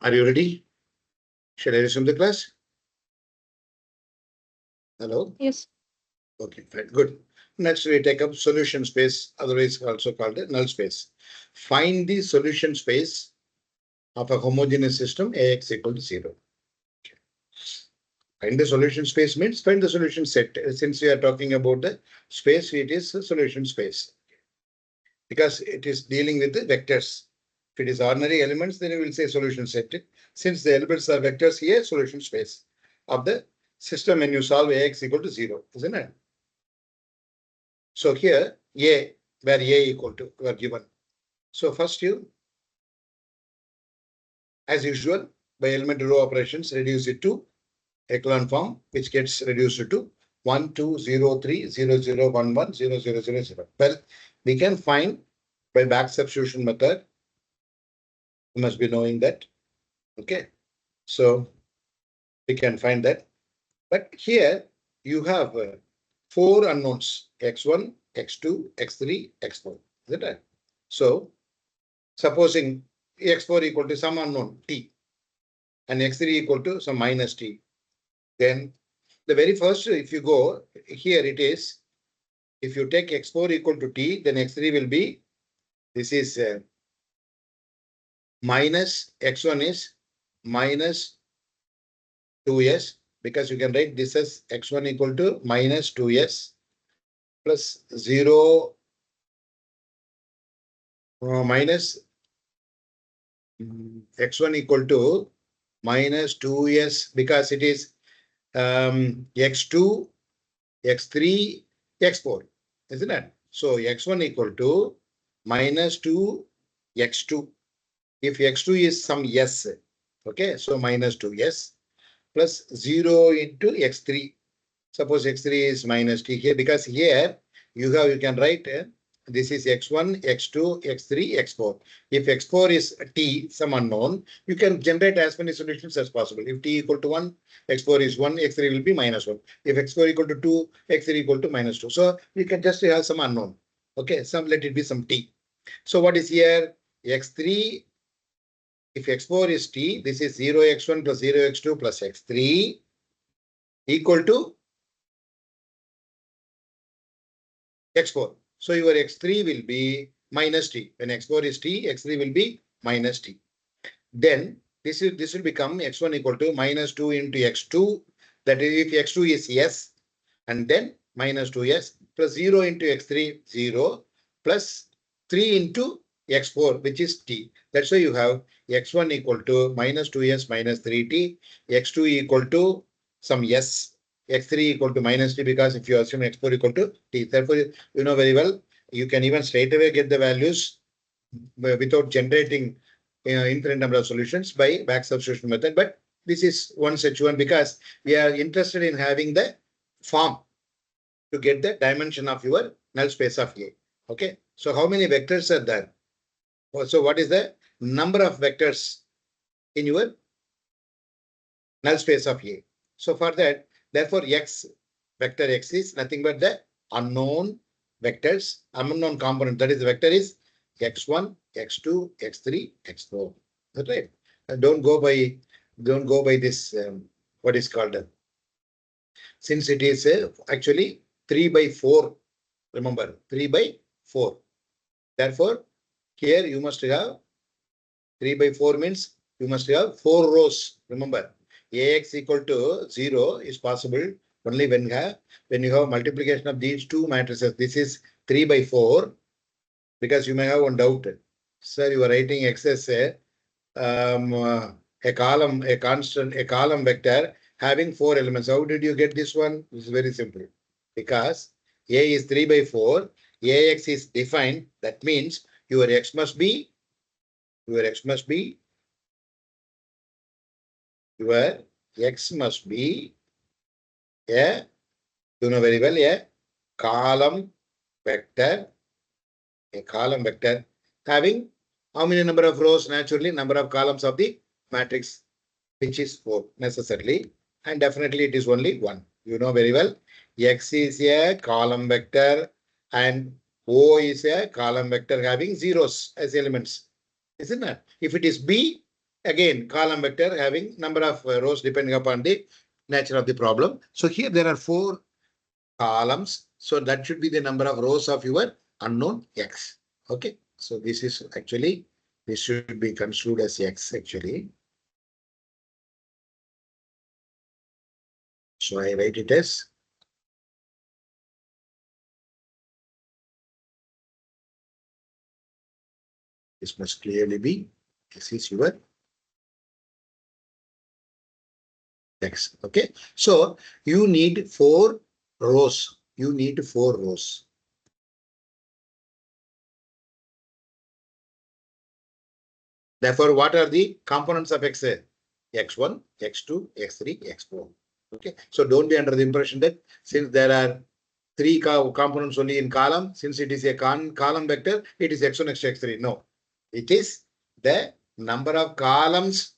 Are you ready? Shall I resume the class? Hello? Yes. Okay, fine, good. Next, we take up solution space, otherwise also called a null space. Find the solution space of a homogeneous system Ax equal to 0. Okay. Find the solution space means find the solution set. Since we are talking about the space, it is a solution space because it is dealing with the vectors. If it is ordinary elements, then we will say solution set. Since the elements are vectors here, solution space of the system when you solve Ax equal to 0, isn't it? So here, A, where A equal to, were given. So first you, as usual, by elementary row operations, reduce it to echelon form, which gets reduced to 1, 2, 0, 3, 0, 0, 1, 1, 0, 0, 0, 0. Well, we can find by back substitution method. You must be knowing that. Okay. So we can find that. But here you have 4 unknowns, x1, x2, x3, x4. Is it right? So supposing x4 equal to some unknown t and x3 equal to some minus t, then the very first, if you go here, it is, if you take x4 equal to t, then x3 will be, this is minus x1 is minus 2s, because you can write this as x1 equal to minus 2s plus 0 minus x1 equal to minus 2s, because it is x2, x3, x4, isn't it? So x1 equal to minus 2 x2. If x2 is some s, okay, so minus 2s plus 0 into x3. Suppose x3 is minus t here, because here you can write this is x1, x2, x3, x4. If x4 is t, some unknown, you can generate as many solutions as possible. If t equal to 1, x4 is 1, x3 will be minus 1. If x4 equal to 2, x3 equal to minus 2. So you can just have some unknown. Okay, some, let it be some t. So what is here? x3, if x4 is t, this is 0x1 plus 0x2 plus x3 equal to x4. So your x3 will be minus t. When x4 is t, x3 will be minus t. Then this will become x1 equal to minus 2 into x2. That is, if x2 is s, and then minus 2s plus 0 into x3, 0 plus 3 into x4, which is t. That's why you have x1 equal to minus 2s minus 3t, x2 equal to some s, x3 equal to minus t, because if you assume x4 equal to t, therefore you know very well, you can even straight away get the values without generating infinite number of solutions by back substitution method. But this is one such one, because we are interested in having the form to get the dimension of your null space of A. Okay. So how many vectors are there? So what is the number of vectors in your null space of A? So for that, therefore x, vector x is nothing but the unknown vectors, unknown component. That is, the vector is x1, x2, x3, x4. That's right. Don't go by this what is called since it is actually 3 by 4. Remember, 3 by 4. Therefore, here you must have 3 by 4 means you must have 4 rows. Remember, Ax equal to 0 is possible only when you have multiplication of these two matrices. This is 3 by 4, because you may have one doubt. Sir, you are writing x as a column, a constant, a column vector having 4 elements. How did you get this one? This is very simple. Because A is 3 by 4, Ax is defined. That means your x must be, your x must be a, you know very well, a column vector, having how many number of rows? Naturally, number of columns of the matrix, which is 4 necessarily, and definitely it is only 1. You know very well, x is a column vector and O is a column vector having zeros as elements, isn't it? If it is B, Again, column vector having number of rows depending upon the nature of the problem. So here there are 4 columns. So that should be the number of rows of your unknown X. Okay. So this is actually, this should be construed as X actually. So I write it as this must clearly be, this is your X. Okay. So you need 4 rows. You need 4 rows. Therefore, what are the components of X? X1, X2, X3, X4. Okay. So don't be under the impression that since there are 3 components only in column, since it is a column vector, it is X1, X2, X3. No, it is the number of columns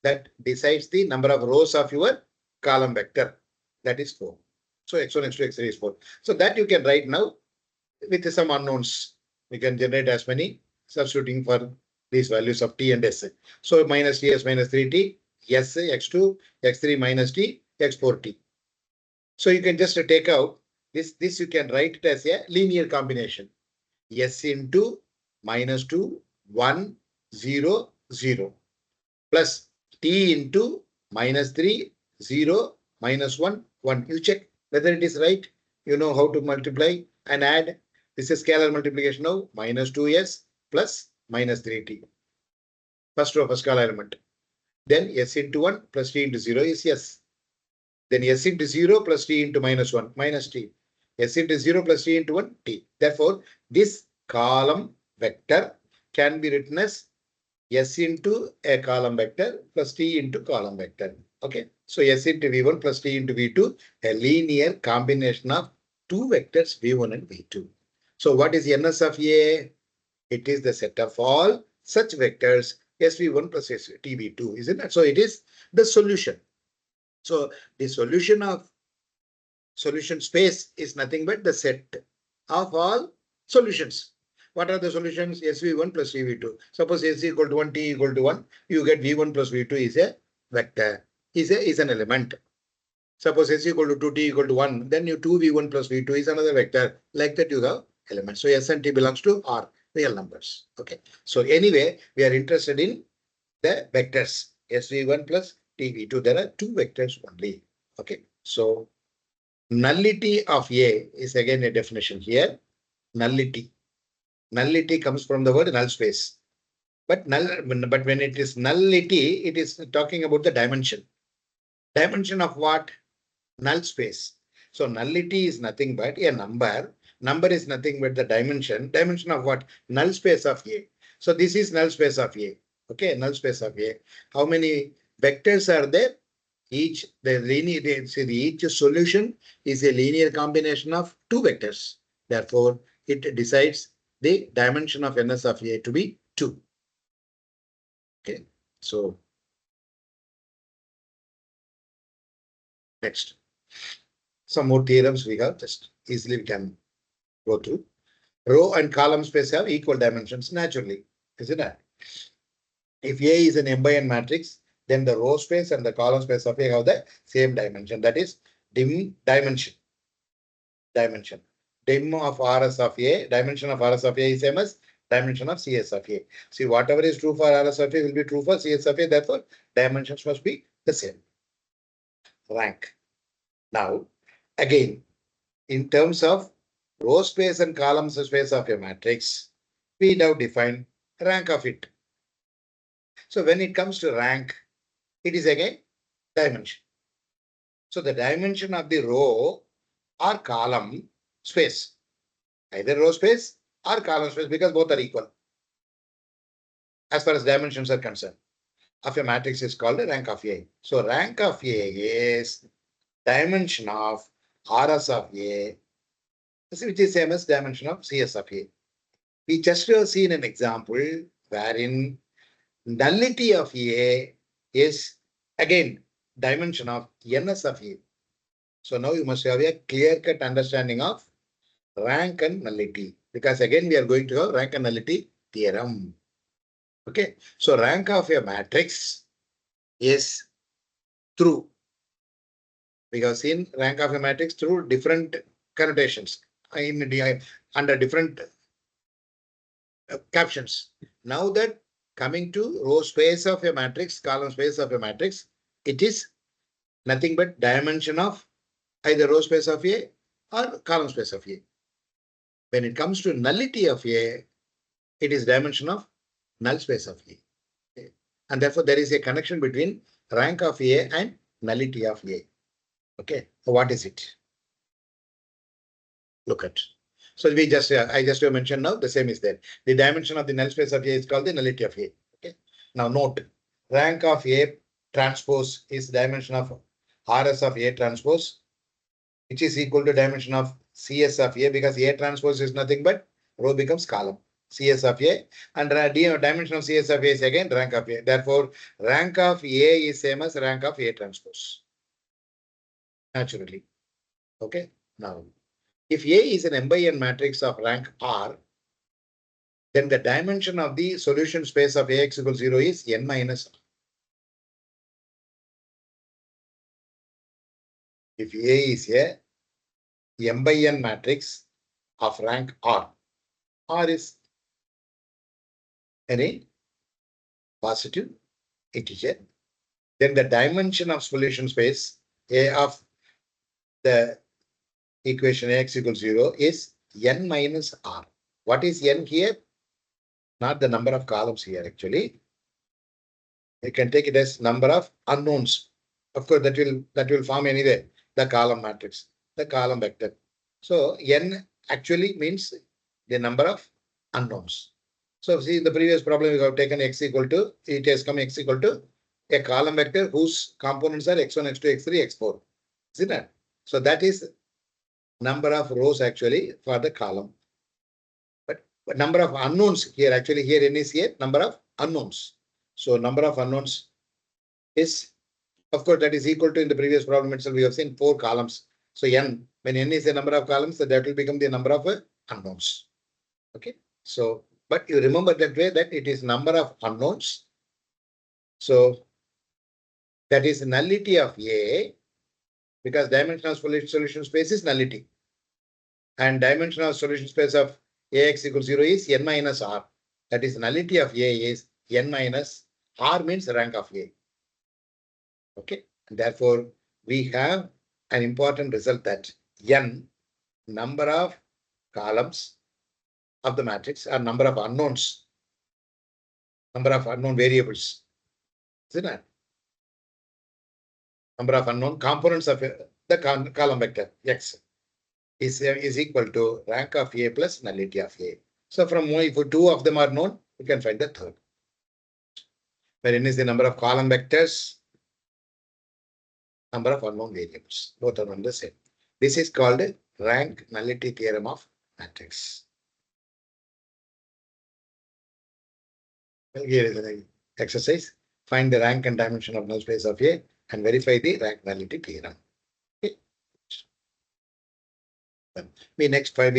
that decides the number of rows of your column vector. That is 4. So X1, X2, X3 is 4. So that you can write now with some unknowns. We can generate as many substituting for these values of T and S. So minus T, S minus 3T, S, X2, X3 minus T, X4T. So you can just take out this you can write it as a linear combination. S into minus 2, 1, 0, 0 plus T into minus 3, 0, minus 1, 1. You check whether it is right. You know how to multiply and add. This is scalar multiplication now. Minus 2S plus minus 3T. First row, first scalar element. Then S into 1 plus T into 0 is S. Then S into 0 plus T into minus 1 minus T. S into 0 plus T into 1 T. Therefore, this column vector can be written as S into a column vector plus T into column vector. Okay. So S into V1 plus T into V2, a linear combination of 2 vectors V1 and V2. So what is NS of A? It is the set of all such vectors SV1 plus SV2, isn't it? So it is the solution. So the solution space is nothing but the set of all solutions. What are the solutions? SV1 plus SV2. Suppose S equal to 1, T equal to 1, you get V1 plus V2 is a vector, is an element. Suppose S equal to 2, T equal to 1, then you 2V1 plus V2 is another vector. Like that you have elements. So S and T belongs to R, real numbers. Okay. So anyway, we are interested in the vectors SV1 plus TV2. There are 2 vectors only. Okay. So nullity of A is again a definition here. Nullity. Nullity comes from the word null space. But when it is nullity, it is talking about the dimension. Dimension of what? Null space. So nullity is nothing but a number. Number is nothing but the dimension. Dimension of what? Null space of A. So this is null space of A. Okay, null space of A. How many vectors are there? Each solution is a linear combination of 2 vectors. Therefore, it decides the dimension of NS of A to be 2. Okay, so next. Some more theorems we have, just easily we can go through. Row and column space have equal dimensions naturally, isn't it? If A is an m by n matrix, then the row space and the column space of A have the same dimension. That is dimension. Dim of RS of A, dimension of RS of A is same as dimension of CS of A. See, whatever is true for RS of A will be true for CS of A. Therefore, dimensions must be the same. Rank. Now, again, in terms of row space and column space of a matrix, we now define rank of it. So when it comes to rank, it is again dimension. So the dimension of the row or column space, either row space or column space, because both are equal as far as dimensions are concerned, of a matrix is called the rank of A. So rank of A is dimension of RS of A, which is same as dimension of CS of A. We just have seen an example wherein nullity of A is again dimension of NS of A. So now you must have a clear-cut understanding of rank and nullity, because again we are going to have rank and nullity theorem. Okay, so rank of a matrix is true, because in rank of a matrix through different connotations under different captions. Now that coming to row space of a matrix, column space of a matrix, it is nothing but dimension of either row space of A or column space of A. When it comes to nullity of A, it is dimension of null space of A. Okay. And therefore, there is a connection between rank of A and nullity of A. Okay, so what is it? Look at. So we just I just mentioned now the same is there. The dimension of the null space of A is called the nullity of A. Okay. Now note, rank of A transpose is dimension of RS of A transpose, which is equal to dimension of CS of A, because A transpose is nothing but row becomes column. CS of A, and dimension of CS of A is again rank of A. Therefore, rank of A is same as rank of A transpose. Naturally. Okay. Now, if A is an m by n matrix of rank R, then the dimension of the solution space of Ax equals 0 is n minus R. If A is a m by n matrix of rank R, R is any positive integer, then the dimension of solution space A of the equation Ax equals 0 is n minus R. What is n here? Not the number of columns here actually. You can take it as number of unknowns. Of course, that will form anyway the column matrix, the column vector. So n actually means the number of unknowns. So see, in the previous problem we have taken x equal to, it has come x equal to a column vector whose components are x1, x2, x3, x4. Isn't that? So that is number of rows actually for the column. But number of unknowns here, actually here n is here, number of unknowns. So number of unknowns is, of course, that is equal to, in the previous problem itself, we have seen 4 columns. So n, when n is the number of columns, that will become the number of unknowns. Okay. So, but you remember that way that it is number of unknowns. So that is nullity of A, because dimension of solution space is nullity. And dimension of solution space of Ax equals 0 is n minus R. That is nullity of A is n minus R, means rank of A. Okay. And therefore, we have an important result that n, number of columns of the matrix, or number of unknowns, number of unknown variables, isn't it? Number of unknown components of the column vector x is equal to rank of A plus nullity of A. So from if 2 of them are known, you can find the third. Where n is the number of column vectors, number of unknown variables. Both are on the same. This is called rank nullity theorem of matrix. Well, here is an exercise. Find the rank and dimension of null space of A and verify the rank nullity theorem. Okay. We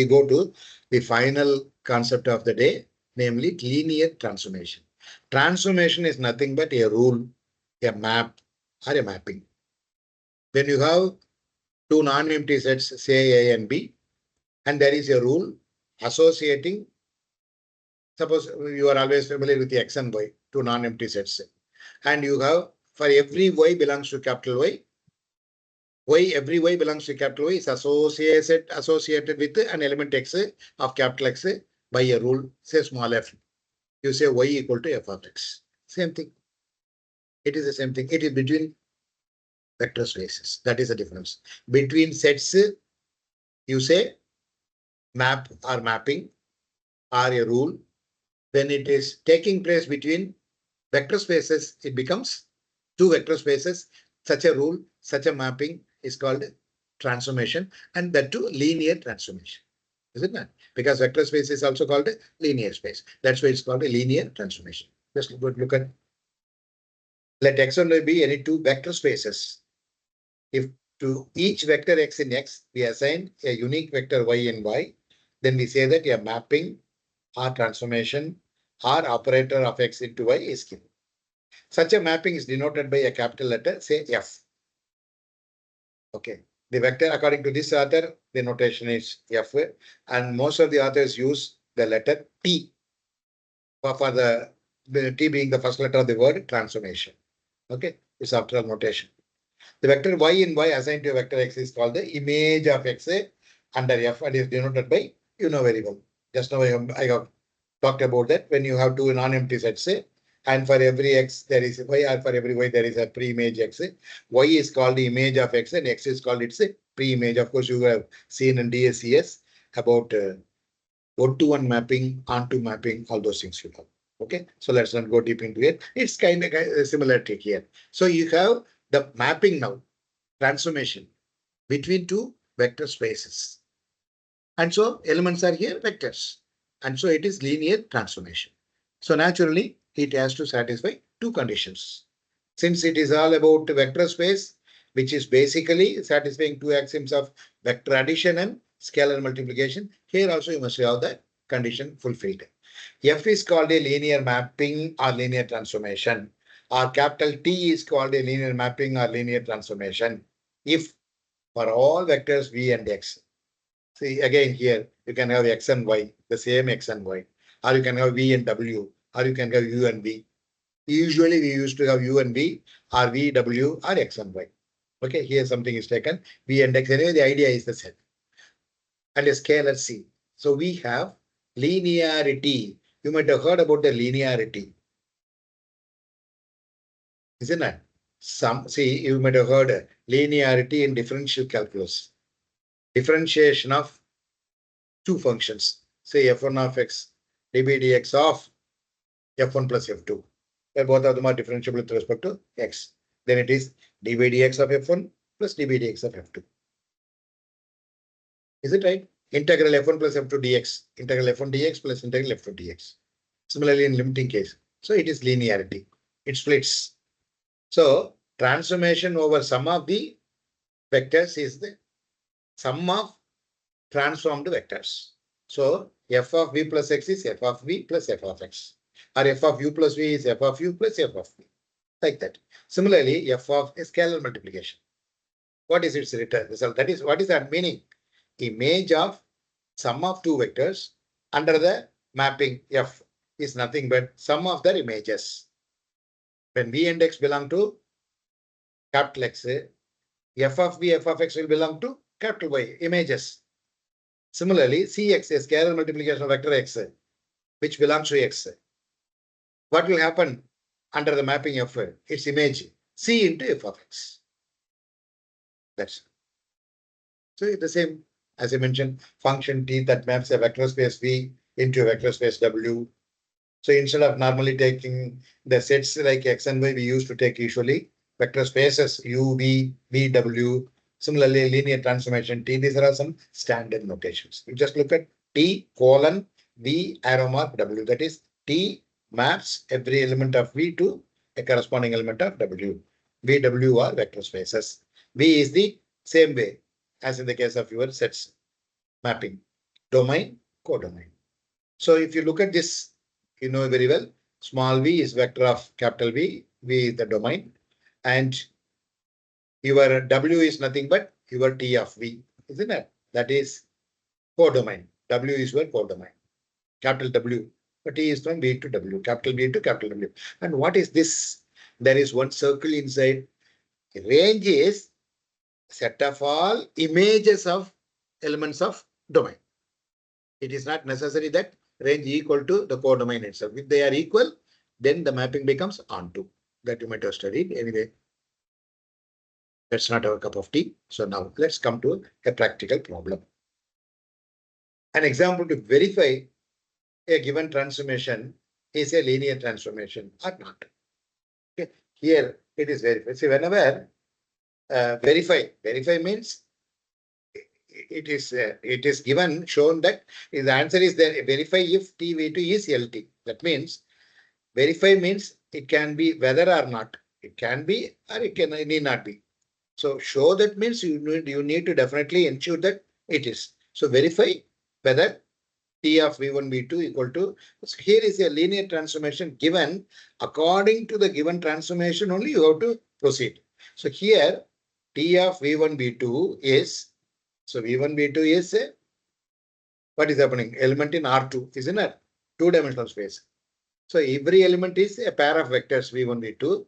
go to the final concept of the day, namely linear transformation. Transformation is nothing but a rule, a map, or a mapping. When you have two non-empty sets, say A and B, and there is a rule associating, suppose you are always familiar with the X and Y, two non-empty sets, and you have, for every Y belongs to capital Y, every Y belongs to capital Y is associated with an element X of capital X by a rule, say small f. You say Y equal to f of X. Same thing. It is the same thing. It is between vector spaces. That is the difference. Between sets, you say map or mapping or a rule. When it is taking place between vector spaces, it becomes two vector spaces. Such a rule, such a mapping is called transformation, and that too linear transformation. Isn't it? Because vector space is also called a linear space. That's why it's called a linear transformation. Just look at, let x and y be any two vector spaces. If to each vector x in X, we assign a unique vector y in Y, then we say that a mapping or transformation or operator of x into y is given. Such a mapping is denoted by a capital letter, say F. Okay. The vector, according to this author, the notation is F, and most of the authors use the letter T for the T being the first letter of the word transformation. Okay, it's after all notation. The vector y in y assigned to a vector x is called the image of x under F and is denoted by, you know very well. Just now I have talked about that when you have two non-empty sets, and for every x there is y, or for every y there is a pre-image x. Y is called the image of x and x is called its pre-image. Of course, you have seen in DSCS about one-to-one mapping, onto mapping, all those things you have. Okay, so let's not go deep into it. It's kind of a similar trick here. So you have the mapping now, transformation between two vector spaces. And so elements are here vectors. And so it is linear transformation. So naturally, it has to satisfy two conditions. Since it is all about vector space, which is basically satisfying two axioms of vector addition and scalar multiplication, here also you must have the condition fulfilled. F is called a linear mapping or linear transformation, or capital T is called a linear mapping or linear transformation if for all vectors v and x. See, again here, you can have x and y, the same x and y, or you can have v and w, or you can have u and v. Usually we used to have u and v, or v, w, or x and y. Okay, here something is taken, v and x. Anyway, the idea is the same. And a scalar c. So we have linearity. You might have heard about the linearity. Isn't it? See, you might have heard linearity in differential calculus. Differentiation of two functions, say f1 of x db dx of f1 plus f2, where both of them are differentiable with respect to x. Then it is db dx of f1 plus db dx of f2. Is it right? Integral f1 plus f2 dx, integral f1 dx plus integral f2 dx. Similarly, in limiting case, so it is linearity. It splits. So transformation over sum of the vectors is the sum of transformed vectors. So f of v plus x is f of v plus f of x, or f of u plus v is f of u plus f of v, like that. Similarly, f of a scalar multiplication. What is its return result? That is, what is that meaning? Image of sum of two vectors under the mapping f is nothing but sum of their images. When v and x belong to capital X, f of v, f of x will belong to capital Y, images. Similarly, Cx, a scalar multiplication of vector x, which belongs to x. What will happen under the mapping of its image? C into f of x. That's so the same as I mentioned, function t that maps a vector space v into a vector space w. So instead of normally taking the sets like x and y, we used to take usually vector spaces u, v, v, w. Similarly, linear transformation t. These are some standard notations. You just look at t colon v arrow mark w. That is t maps every element of v to a corresponding element of w. V, w are vector spaces. V is the same way as in the case of your sets mapping, domain, codomain. So if you look at this, you know very well, small v is vector of capital V, V is the domain, and your W is nothing but your T of V, isn't it? That is codomain. W is your codomain, capital W. But T is from V to W, capital V to capital W. And what is this? There is one circle inside. Range is set of all images of elements of domain. It is not necessary that range equal to the codomain itself. If they are equal, then the mapping becomes onto. That you might have studied. Anyway, that's not our cup of tea. So now let's come to a practical problem. An example to verify a given transformation is a linear transformation or not. Okay. Here it is verified. See, whenever verify means it is given shown that the answer is there. Verify if TV2 is LT. That means verify means it can be whether or not. It can be or it need not be. So show that means you need to definitely ensure that it is. So verify whether T of V1, V2 equal to, so here is a linear transformation given. According to the given transformation only you have to proceed. So here T of V1, V2 is, so V1, V2 is what is happening? Element in R2, isn't it? Two-dimensional space. So every element is a pair of vectors V1, V2,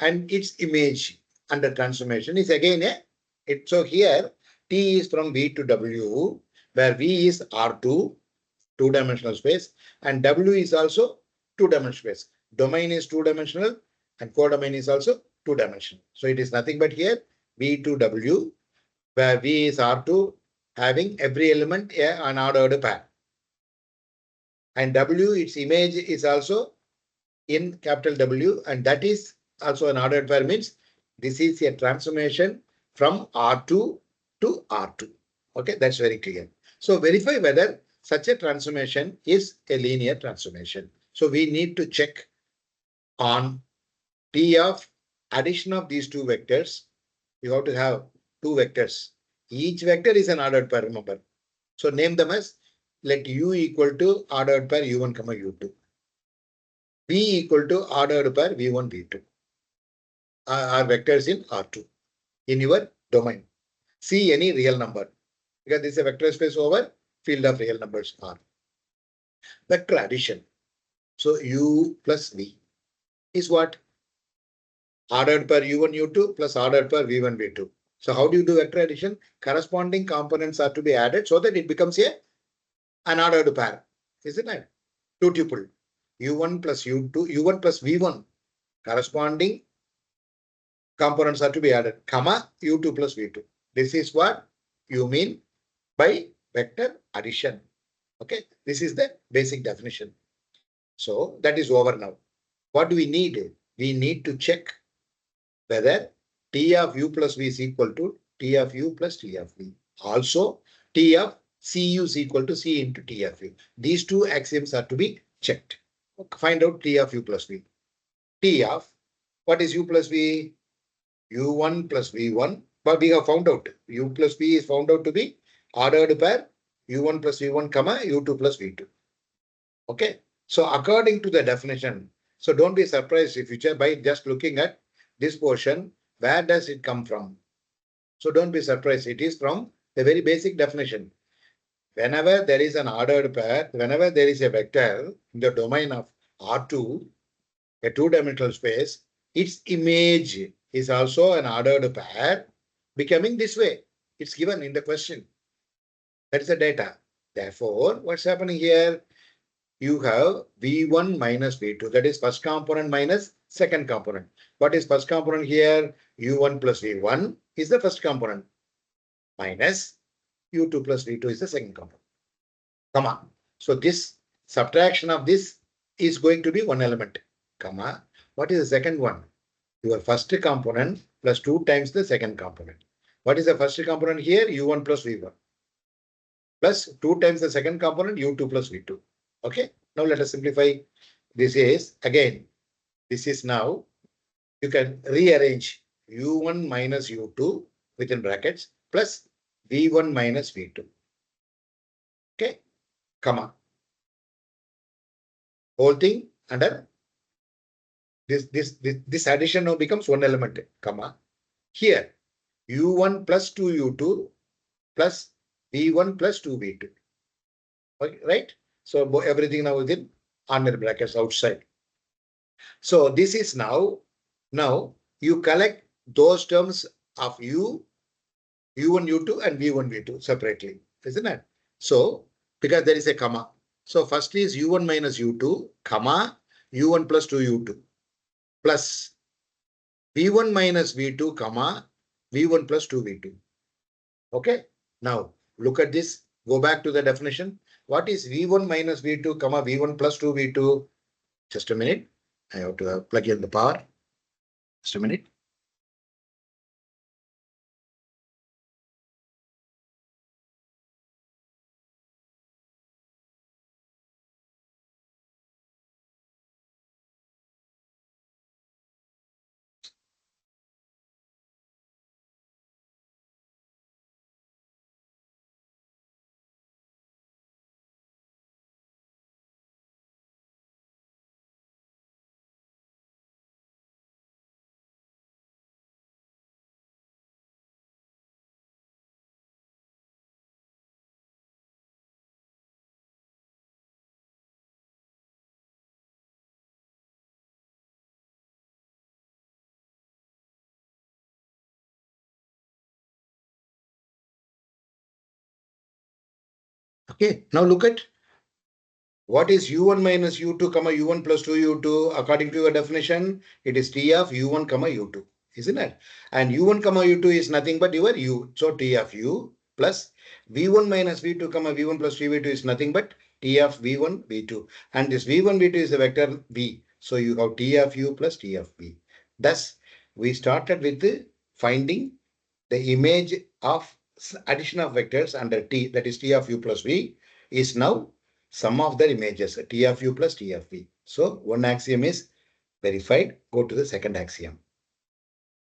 and its image under transformation is again so here T is from V to W, where V is R2, two-dimensional space, and W is also two-dimensional space. Domain is two-dimensional and codomain is also two-dimensional. So it is nothing but here V to W, where V is R2, having every element an ordered pair. And W, its image is also in capital W, and that is also an ordered pair, means this is a transformation from R2 to R2. Okay, that's very clear. So verify whether such a transformation is a linear transformation. So we need to check on T of addition of these two vectors. You have to have two vectors. Each vector is an ordered pair, remember. So name them as, let U equal to ordered pair U1, U2. V equal to ordered pair V1, V2 are vectors in R2 in your domain. See any real number, because this is a vector space over field of real numbers R. Vector addition. So U plus V is what? Ordered per U1, U2 plus ordered per V1, V2. So how do you do vector addition? Corresponding components are to be added so that it becomes an ordered pair, isn't it? Two tuple. U1 plus U2, U1 plus V1. Corresponding components are to be added, comma U2 plus V2. This is what you mean by vector addition. Okay, this is the basic definition. So that is over now. What do we need? We need to check whether T of U plus V is equal to T of U plus T of V. Also, T of CU is equal to C into T of U. These two axioms are to be checked. Find out T of U plus V. T of, what is U plus V? U1 plus V1, but we have found out U plus V is found out to be ordered pair U1 plus V1, comma U2 plus V2. Okay. So according to the definition, so don't be surprised if you by just looking at this portion, where does it come from? So don't be surprised. It is from the very basic definition. Whenever there is an ordered pair, whenever there is a vector in the domain of R2, a two-dimensional space, its image is also an ordered pair becoming this way. It's given in the question. That is the data. Therefore, what's happening here? You have V1 minus V2. That is first component minus second component. What is first component here? U1 plus V1 is the first component. Minus U2 plus V2 is the second component. Comma. So this subtraction of this is going to be one element. Comma. What is the second one? Your first component plus 2 times the second component. What is the first component here? U1 plus V1 plus 2 times the second component U2 plus V2. Okay. Now let us simplify. This is again, this is now you can rearrange U1 minus U2 within brackets plus V1 minus V2. Okay. Comma. Whole thing under this addition now becomes one element, comma. Here U1 plus 2U2 plus V1 plus 2V2. Okay, right? So everything now within under brackets outside. So this is now you collect those terms of U1, U2 and V1, V2 separately, isn't it? So because there is a comma. So first is U1 minus U2, comma, U1 plus 2U2 plus V1 minus V2, comma, V1 plus 2V2. Okay. Now look at this. Go back to the definition. What is V1 minus V2, comma, V1 plus 2V2? Just a minute. I have to plug in the power. Just a minute. Okay, now look at what is u1 minus u2 comma u1 plus 2u2 according to your definition. It is t of u1 comma u2, isn't it? And u1 comma u2 is nothing but your u. So t of u plus v1 minus v2 comma v1 plus v2 is nothing but t of v1 v2. And this v1 v2 is a vector v. So you have t of u plus t of v. Thus, we started with finding the image of addition of vectors under t, that is t of u plus v, is now sum of their images, t of u plus t of v. So one axiom is verified. Go to the second axiom.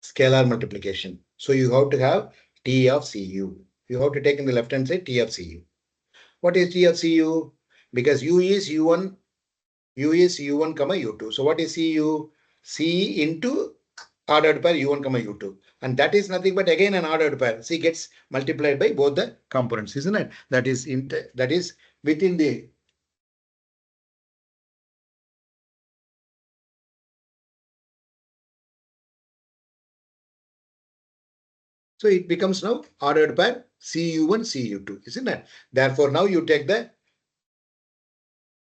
Scalar multiplication. So you have to have t of cu. You have to take in the left hand side t of cu. What is t of cu? Because u is u1, comma u2. So what is cu? C into ordered pair u1 comma u2, and that is nothing but again an ordered pair. C gets multiplied by both the components, isn't it? That is within the so it becomes now ordered pair cu1 cu2, isn't it? Therefore now you take the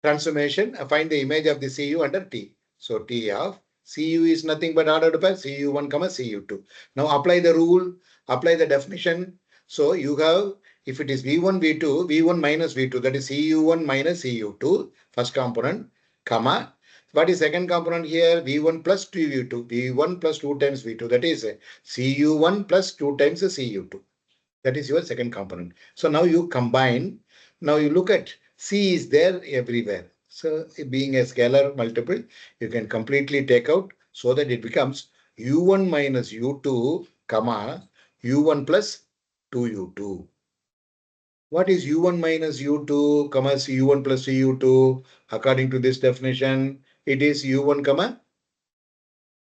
transformation, find the image of the cu under t. So t of cu is nothing but ordered pair cu1 comma cu2. Now apply the rule, apply the definition. So you have, if it is v1 v2, v1 minus v2, that is cu1 minus cu2, first component, comma. What is second component here? v1 plus 2v2, v1 plus 2 times v2, that is cu1 plus 2 times cu2. That is your second component. So now you combine. Now you look at C is there everywhere. So being a scalar multiple, you can completely take out so that it becomes u1 minus u2, comma, u1 plus 2u2. What is u1 minus u2, comma, u1 plus u2? According to this definition, it is u1, comma,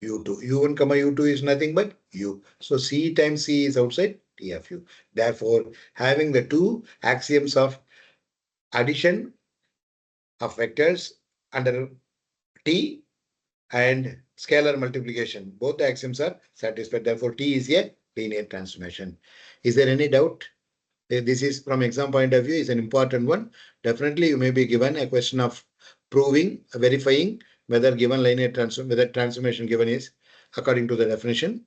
u2. u1, comma, u2 is nothing but u. So C times C is outside T of u. Therefore, having the two axioms of addition of vectors under T and scalar multiplication, both the axioms are satisfied. Therefore, T is a linear transformation. Is there any doubt? This is from exam point of view is an important one. Definitely, you may be given a question of proving, verifying whether given linear transform, whether transformation given is according to the definition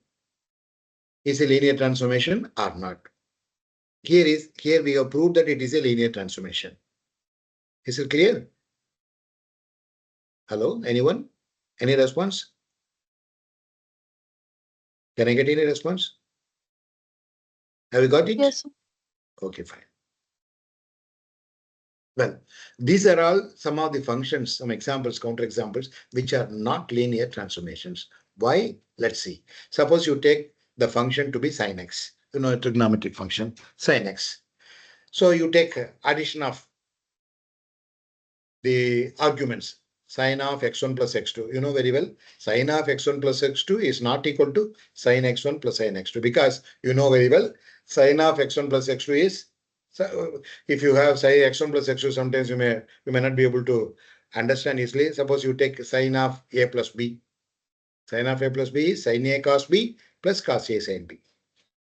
is a linear transformation or not. Here we have proved that it is a linear transformation. Is it clear? Hello, anyone? Any response? Can I get any response? Have you got it? Yes, sir. Okay, fine. Well, these are all some of the functions, some examples, counterexamples, which are not linear transformations. Why? Let's see. Suppose you take the function to be sin x, a trigonometric function, sin x. So you take addition of the arguments, sin of x1 plus x2. You know very well, sin of x1 plus x2 is not equal to sin x1 plus sin x2, because you know very well, sin of x1 plus x2 is, so if you have sin x1 plus x2, sometimes you may not be able to understand easily. Suppose you take sin of a plus b. Sin of a plus b is sin a cos b plus cos a sin b.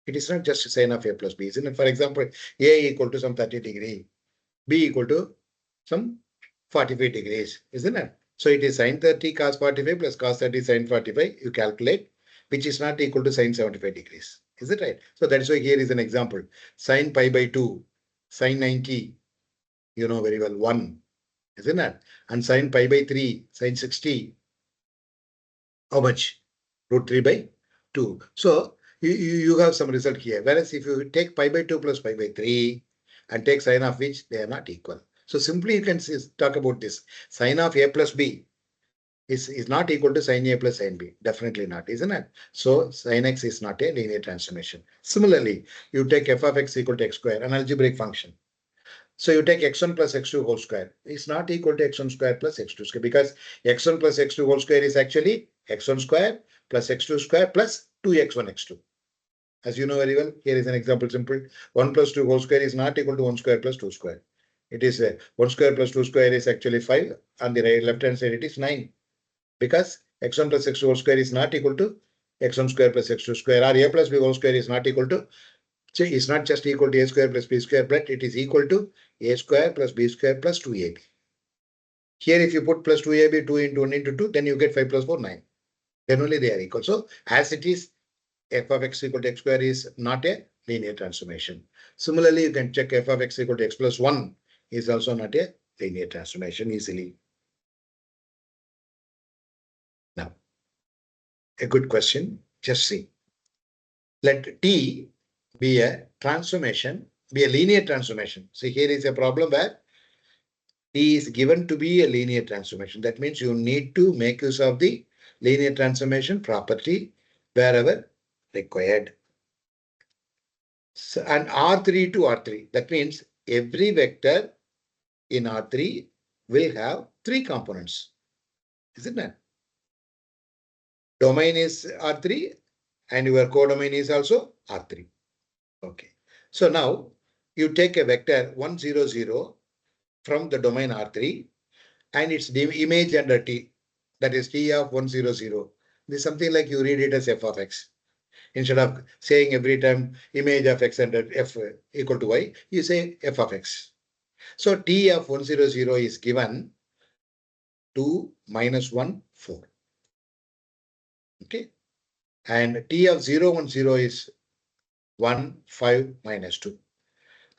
It is not just sin of a plus b, isn't it? For example, a equal to some 30 degree, b equal to some 45 degrees, isn't it? So it is sin 30 cos 45 plus cos 30 sin 45. You calculate, which is not equal to sin 75 degrees. Is it right? So that's why here is an example. Sin pi by 2, sin 90, you know very well, 1, isn't it? And sin pi by 3, sin 60, how much? Root 3 by 2. So you have some result here. Whereas if you take pi by 2 plus pi by 3 and take sin of which, they are not equal. So simply you can talk about this. Sin of a plus b is not equal to sin a plus sin b. Definitely not, isn't it? So sin x is not a linear transformation. Similarly, you take f of x equal to x square, an algebraic function. So you take x1 plus x2 whole square. It's not equal to x1 square plus x2 square, because x1 plus x2 whole square is actually x1 square plus x2 square plus 2x1 x2. As you know very well, here is an example simple. 1 plus 2 whole square is not equal to 1 square plus 2 square. It is 1 square plus 2 square is actually 5. On the right left hand side, it is 9. Because x1 plus x2 whole square is not equal to x1 square plus x2 square, or a plus b whole square is not equal to So it's not just equal to a square plus b square, but it is equal to a square plus b square plus 2ab. Here, if you put plus 2ab, 2 into 1 into 2, then you get 5 plus 4, 9. Then only they are equal. So as it is, f of x equal to x square is not a linear transformation. Similarly, you can check f of x equal to x plus 1 is also not a linear transformation easily. Now, a good question. Just see. Let T be a transformation, be a linear transformation. See, here is a problem where T is given to be a linear transformation. That means you need to make use of the linear transformation property wherever required. So, and R3 to R3. That means every vector in R3 will have 3 components. Isn't it? Domain is R3 and your codomain is also R3. Okay. So now you take a vector 1, 0, 0 from the domain R3 and its image under T, that is T of 1, 0, 0. This is something like you read it as f of x. Instead of saying every time image of x under f equal to y, you say f of x. So T of 1, 0, 0 is given 2, minus 1, 4. Okay. And T of 0, 1, 0 is 1, 5, minus 2.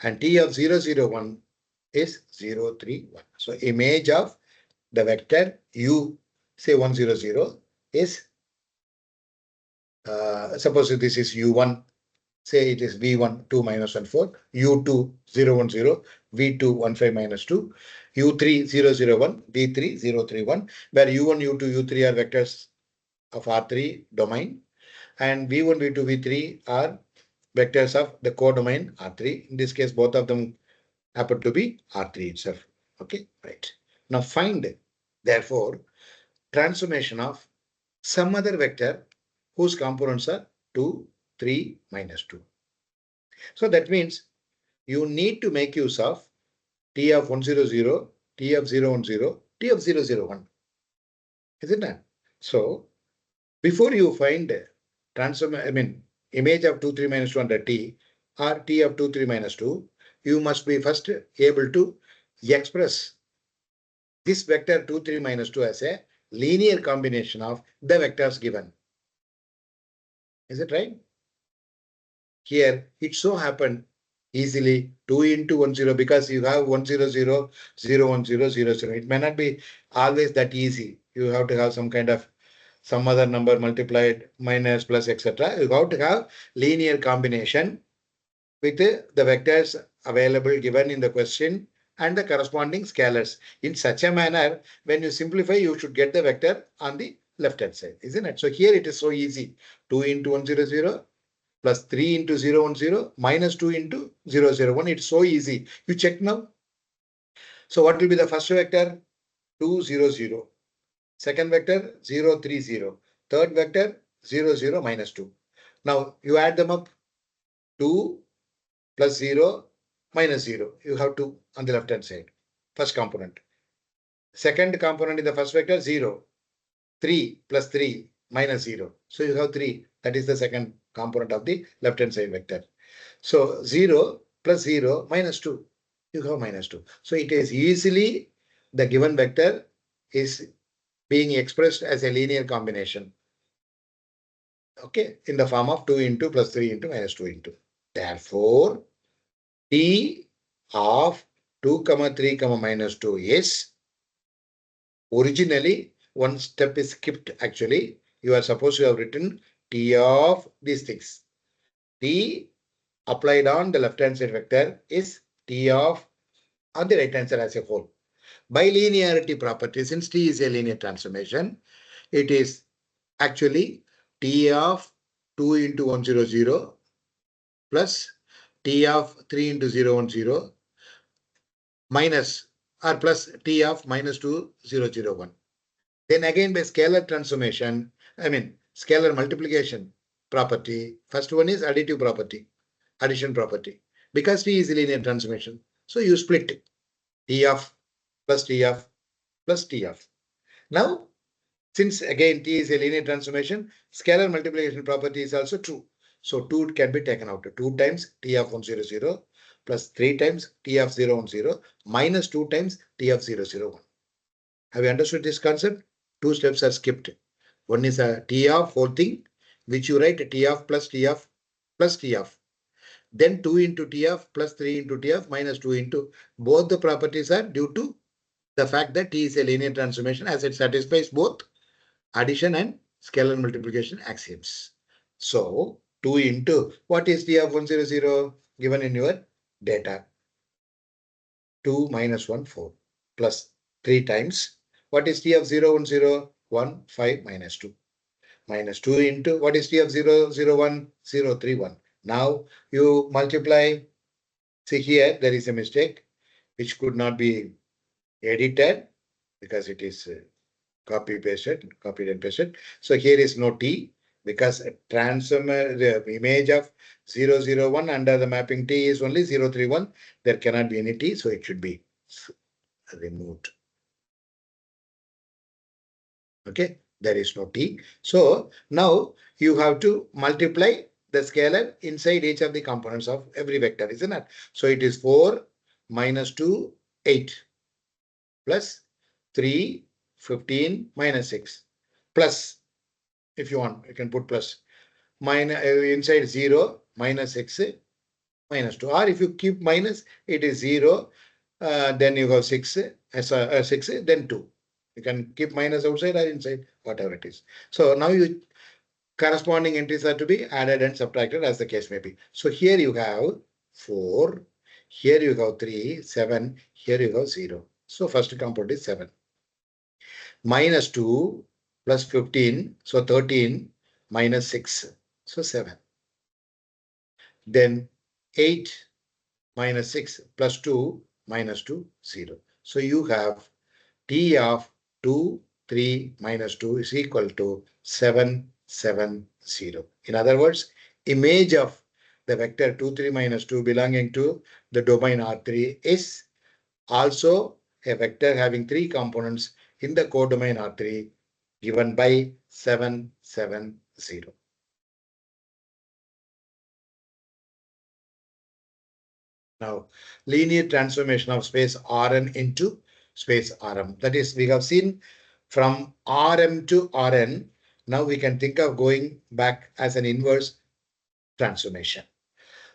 And T of 0, 0, 1 is 0, 3, 1. So image of the vector u, say 1, 0, 0 is, suppose this is u1, say it is v1, 2, minus 1, 4, u2, 0, 1, 0, v2, 1, 5, minus 2, u3, 0, 0, 1, v3, 0, 3, 1, where u1, u2, u3 are vectors of R3 domain, and v1, v2, v3 are vectors of the codomain R3. In this case, both of them happen to be R3 itself. Okay, right. Now find, therefore, transformation of some other vector whose components are 2, 3, minus 2. So that means you need to make use of T of 1, 0, 0, T of 0, 1, 0, T of 0, 0, 1. Isn't it? So before you find transform, image of 2, 3, minus 2 under T or T of 2, 3, minus 2, you must be first able to express this vector 2, 3, minus 2 as a linear combination of the vectors given. Is it right? Here, it so happened easily 2 into 1, 0 because you have 1, 0, 0, 0, 1, 0, 0, 0. It may not be always that easy. You have to have some kind of some other number multiplied, minus, plus, etc. You have to have linear combination with the vectors available given in the question and the corresponding scalars. In such a manner, when you simplify, you should get the vector on the left hand side, isn't it? So here it is so easy. 2 into 1, 0, 0 plus 3 into 0, 1, 0 minus 2 into 0, 0, 1. It's so easy. You check now. So what will be the first vector? 2, 0, 0. Second vector 0, 3, 0. Third vector 0, 0, minus 2. Now you add them up. 2 plus 0 minus 0. You have 2 on the left hand side. First component. Second component in the first vector 0. 3 plus 3 minus 0. So you have 3. That is the second component of the left hand side vector. So 0 plus 0 minus 2. You have minus 2. So it is easily the given vector is being expressed as a linear combination. Okay, in the form of 2 into plus 3 into minus 2 into. Therefore, T of 2 comma 3 comma minus 2 is originally one step is skipped. Actually, you are supposed to have written T of these things. T applied on the left hand side vector is T of on the right hand side as a whole. By linearity property, since T is a linear transformation, it is actually T of 2 into 1, 0, 0 plus T of 3 into 0, 1, 0 minus or plus T of minus 2, 0, 0, 1. Then again by scalar transformation, scalar multiplication property, first one is additive property, addition property. Because T is a linear transformation, so you split T of plus T of plus T of. Now, since again T is a linear transformation, scalar multiplication property is also true. So 2 can be taken out. 2 times t of 1, 0, 0 plus 3 times t of 0, 1, 0 minus 2 times t of 0, 0, 1. Have you understood this concept? Two steps are skipped. One is a t of whole thing, which you write t of plus t of plus t of. Then 2 into t of plus 3 into t of minus 2 into. Both the properties are due to the fact that t is a linear transformation as it satisfies both addition and scalar multiplication axioms. So 2 into what is t of 1, 0, 0 given in your data? 2 minus 1, 4 plus 3 times. What is t of 0, 1, 0? 1, 5 minus 2. Minus 2 into what is t of 0, 0, 1? 0, 3, 1. Now you multiply. See here, there is a mistake which could not be edited because it is copied and pasted. So here is no t because transformer, the image of 0, 0, 1 under the mapping t is only 0, 3, 1. There cannot be any t, so it should be removed. Okay, there is no t. So now you have to multiply the scalar inside each of the components of every vector, isn't it? So it is 4 minus 2, 8 plus 3, 15 minus 6 plus, if you want, you can put plus, minus inside 0 minus 6 minus 2, or if you keep minus, it is 0, then you go 6, 6, then 2. You can keep minus outside or inside, whatever it is. So now you corresponding entries are to be added and subtracted as the case may be. So here you have 4, here you have 3, 7, here you have 0. So first component is 7. Minus 2 plus 15, so 13 minus 6, so 7. Then 8 minus 6 plus 2 minus 2, 0. So you have t of 2, 3 minus 2 is equal to 7, 7, 0. In other words, image of the vector 2, 3 minus 2 belonging to the domain R3 is also a vector having 3 components in the codomain R3 given by 7, 7, 0. Now, linear transformation of space Rn into space Rm. That is, we have seen from Rm to Rn. Now we can think of going back as an inverse transformation.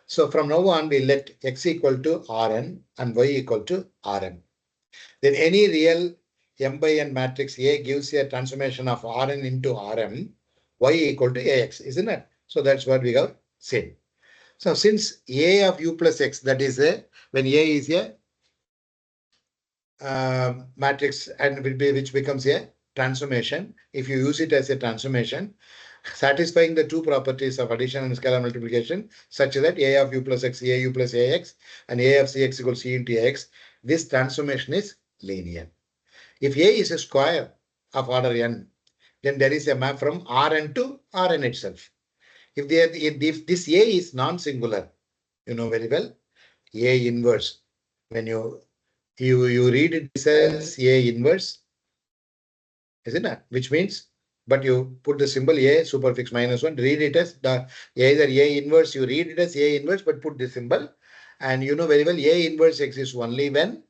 So from now on, we let x equal to Rn and y equal to Rm. Then any real m by n matrix A gives a transformation of Rn into Rm, y equal to Ax, isn't it? So that's what we have seen. So since A of u plus x, that is when A is a matrix and which becomes a transformation, if you use it as a transformation, satisfying the two properties of addition and scalar multiplication, such that A of u plus x, A u plus Ax, and A of Cx equals C into Ax, this transformation is linear. If A is a square of order n, then there is a map from Rn to Rn itself. If this A is non-singular, you know very well, A inverse. When you read it as A inverse, isn't it? Which means, but you put the symbol A superfix -1, read it as the either A inverse, you read it as A inverse, but put the symbol. And you know very well A inverse exists only when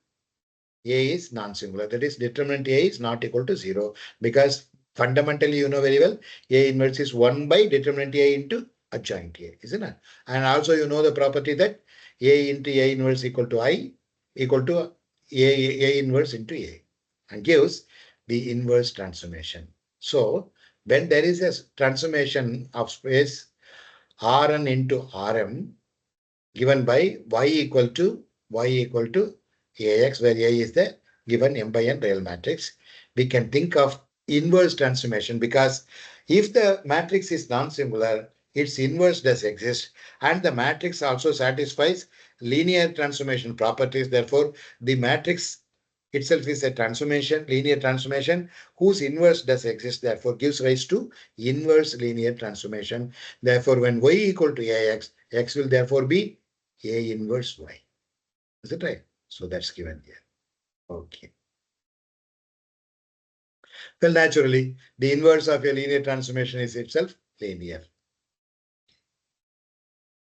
A is non-singular. That is, determinant A is not equal to 0. Because fundamentally, you know very well, A inverse is 1 by determinant A into adjoint A, isn't it? And also you know the property that A into A inverse equal to I equal to A inverse into A, and gives the inverse transformation. So when there is a transformation of space Rn into Rm given by y equal to Ax, where A is the given m by n real matrix, we can think of inverse transformation, because if the matrix is non-singular, its inverse does exist, and the matrix also satisfies linear transformation properties. Therefore, the matrix itself is a transformation, linear transformation, whose inverse does exist, therefore gives rise to inverse linear transformation. Therefore, when y equal to Ax, x will therefore be A inverse y. Is it right? So that's given here. Okay. Well, naturally, the inverse of a linear transformation is itself linear.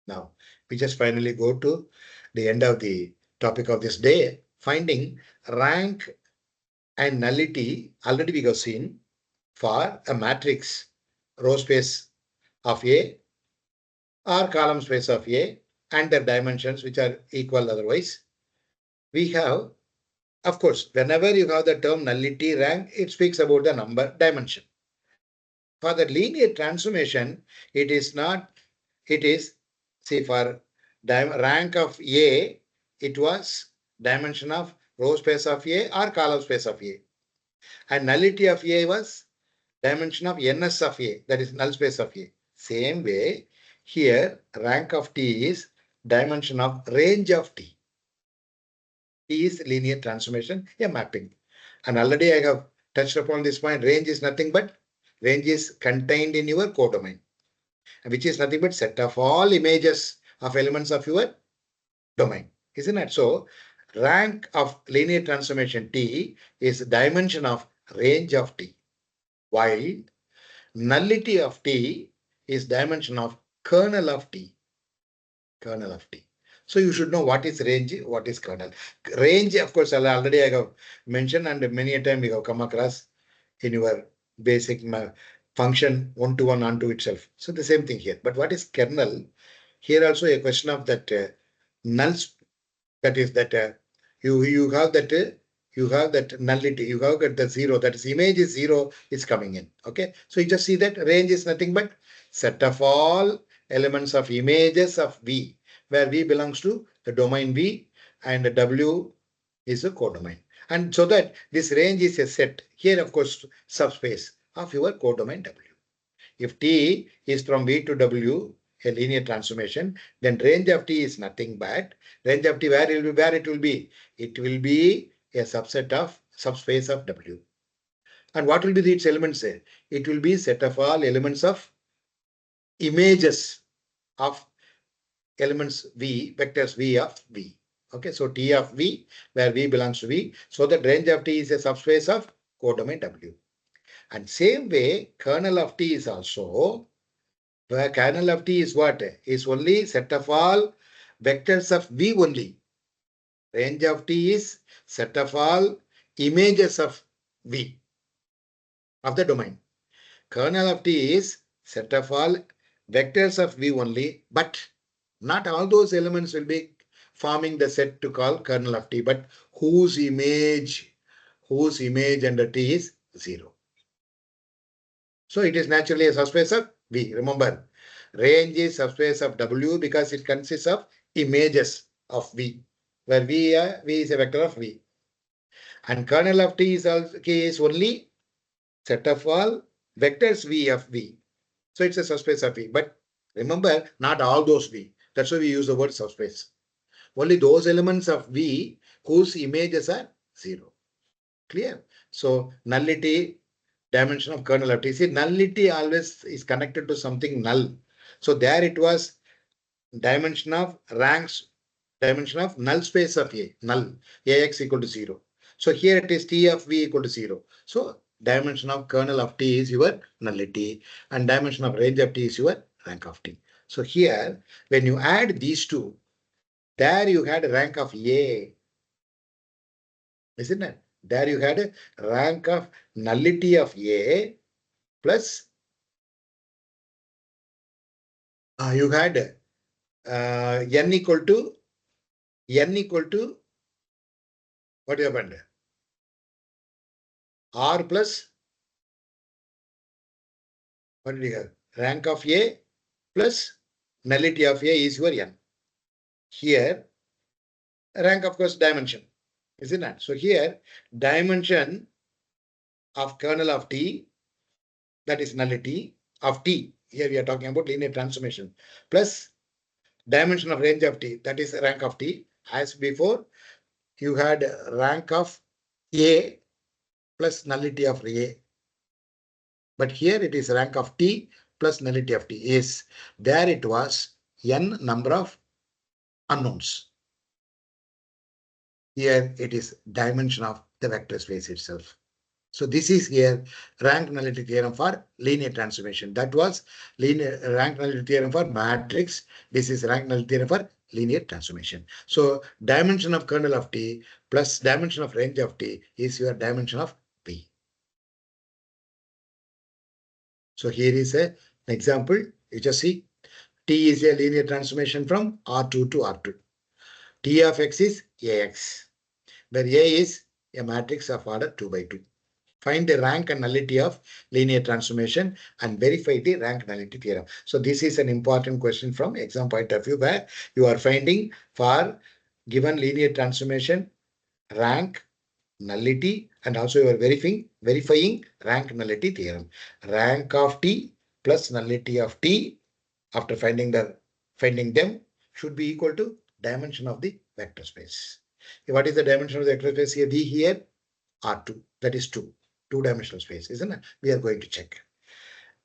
Now, we just finally go to the end of the topic of this day, finding rank and nullity. Already we have seen for a matrix row space of A or column space of A and their dimensions which are equal otherwise. We have, of course, whenever you have the term nullity rank, it speaks about the number dimension. For the linear transformation, it is not, it is, see, for rank of A, it was dimension of row space of A or column space of A. And nullity of A was dimension of ns of A, that is null space of A. Same way, here rank of T is dimension of range of T. T is linear transformation, a mapping. And already I have touched upon this point. Range is nothing but range is contained in your codomain, which is nothing but set of all images of elements of your domain, isn't it? So rank of linear transformation T is dimension of range of T, while nullity of T is dimension of kernel of T. Kernel of T. So you should know what is range, what is kernel. Range, of course, already I have mentioned, and many a time we have come across in your basic function one-to-one onto itself. So the same thing here. But what is kernel? Here also a question of that null, that is that you have that you have that nullity, you have got the zero, that is image is zero is coming in. Okay, so you just see that range is nothing but set of all elements of images of V, where V belongs to the domain V and W is a codomain. And so that this range is a set here, of course, subspace of your codomain W. If T is from V to W, a linear transformation, then range of T is nothing but range of T where it will be, where it will be. It will be a subset of subspace of W. And what will be its elements? It will be set of all elements of images of elements V, vectors V of V. Okay, so T of V, where V belongs to V. So that range of T is a subspace of codomain W. And same way, kernel of T is also, where kernel of T is what? Is only set of all vectors of V only. Range of T is set of all images of V of the domain. Kernel of T is set of all vectors of V only, but not all those elements will be forming the set to call kernel of T, but whose image under T is 0. So it is naturally a subspace of V. Remember, range is subspace of W because it consists of images of V, where V is a vector of V. And kernel of T is only set of all vectors V of V. So it's a subspace of V. But remember, not all those V. That's why we use the word subspace. Only those elements of V whose images are 0. Clear? So nullity, dimension of kernel of T. See, nullity always is connected to something null. So there it was dimension of ranks, dimension of null space of A, null, AX equal to 0. So here it is T of V equal to 0. So dimension of kernel of T is your nullity and dimension of range of T is your rank of T. So here, when you add these two, there you had a rank of A, isn't it? There you had a rank of nullity of A plus you had n equal to what happened? R plus what did you have? Rank of A plus nullity of A is your n. Here, rank of course dimension, isn't it? So here, dimension of kernel of T, that is nullity of T. Here we are talking about linear transformation plus dimension of range of T, that is rank of T. As before, you had rank of A plus nullity of A. But here it is rank of T plus nullity of T. Is there it was n number of unknowns. Here it is dimension of the vector space itself. So this is here rank nullity theorem for linear transformation. That was linear rank nullity theorem for matrix. This is rank nullity theorem for linear transformation. So dimension of kernel of T plus dimension of range of T is your dimension of P. So here is an example. You just see T is a linear transformation from R2 to R2. T of X is AX, where A is a matrix of order 2 by 2. Find the rank and nullity of linear transformation and verify the rank nullity theorem. So this is an important question from exam point of view, where you are finding for given linear transformation rank, nullity, and also you are verifying rank nullity theorem. Rank of T plus nullity of T after finding them should be equal to dimension of the vector space. What is the dimension of the vector space here? V here R2, that is 2. Two-dimensional space, isn't it? We are going to check.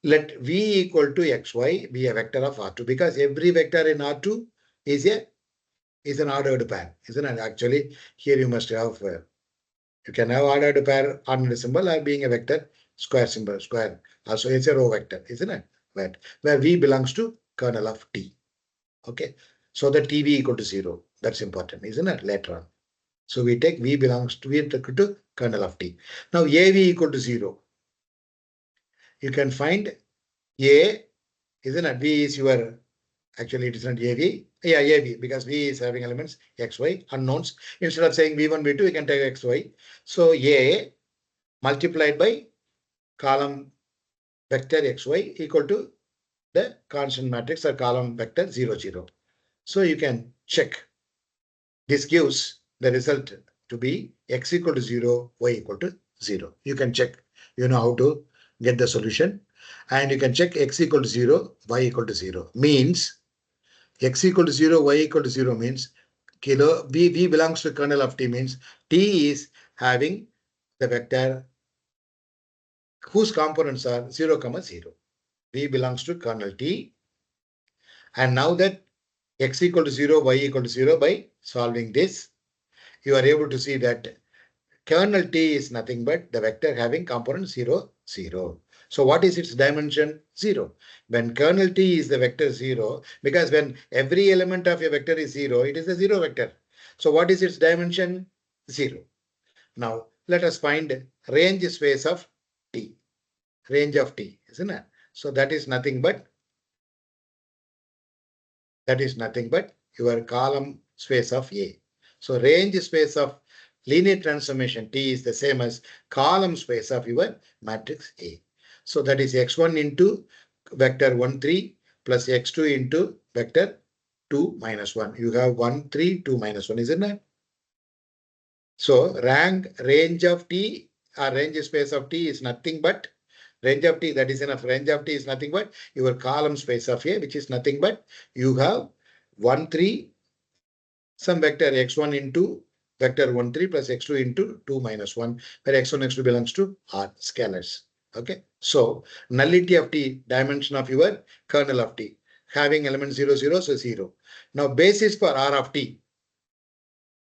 Let V equal to xy be a vector of R2, because every vector in R2 is an ordered pair, isn't it? Actually, here you must have, you can have ordered pair on the symbol or being a vector, square symbol, square. Also, it's a row vector, isn't it? Where V belongs to kernel of T. Okay. So the TV equal to 0. That's important, isn't it? Later on. So we take V belongs to kernel of T. Now AV equal to 0. You can find A, isn't it? V is your, actually it is not AV. Yeah, AV, because V is having elements XY, unknowns. Instead of saying V1, V2, we can take XY. So A multiplied by column vector XY equal to the constant matrix or column vector 0, 0. So you can check. This gives the result to be x equal to 0, y equal to 0. You can check, you know how to get the solution. And you can check x equal to 0, y equal to 0. Means x equal to 0, y equal to 0 means V belongs to kernel of T, means T is having the vector whose components are 0, 0. V belongs to kernel T. And now that x equal to 0, y equal to 0, by solving this, you are able to see that kernel T is nothing but the vector having component 0, 0. So what is its dimension? 0. When kernel T is the vector 0, because when every element of a vector is 0, it is a 0 vector. So what is its dimension? 0. Now let us find range space of T. Range of T, isn't it? So that is nothing but your column space of A. So range space of linear transformation T is the same as column space of your matrix A. So that is x1 into vector 1, 3 plus x2 into vector 2, -1. You have 1, 3, 2, -1, isn't it? So range of T or range space of T is nothing but range of T, that is enough. Range of T is nothing but your column space of A, which is nothing but you have 1, 3, some vector x1 into vector 1, 3 plus x2 into 2, -1, where x1, x2 belongs to R scalars. Okay. So nullity of T, dimension of your kernel of T, having element 0, 0, so 0. Now basis for R of T.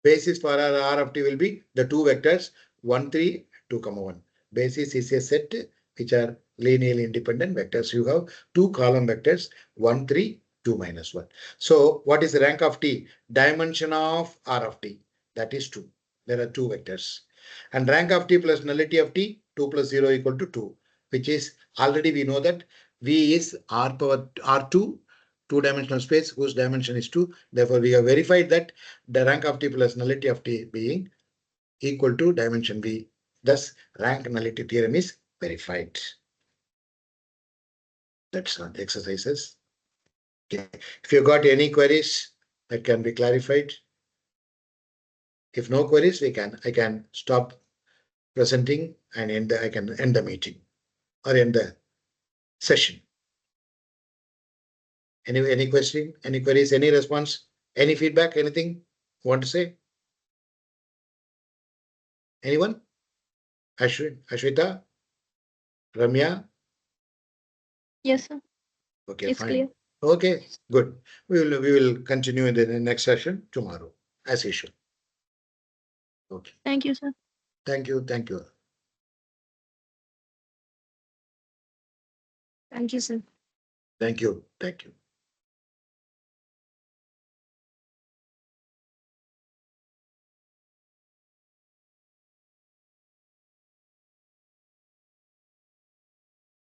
Basis for R of T will be the two vectors 1, 3, 2, 1. Basis is a set which are linearly independent vectors. You have two column vectors 1, 3, 2, -1. So what is the rank of T? Dimension of R of T. That is 2. There are two vectors. And rank of T plus nullity of T, 2 plus 0 equal to 2, which is already we know that V is R power R2, two-dimensional space whose dimension is 2. Therefore, we have verified that the rank of T plus nullity of T being equal to dimension V. Thus, rank nullity theorem is verified. That's not the exercises. Okay. If you got any queries that can be clarified, if no queries, I can stop presenting and I can end the meeting or end the session. Any question, any queries, any response, any feedback, anything you want to say? Anyone? Ashwita? Ramya? Yes, sir. Okay, It's fine. clear. Okay, good. We will continue in the next session tomorrow, as usual. Okay. Thank you, sir. Thank you. Thank you. Thank you, sir. Thank you. Thank you.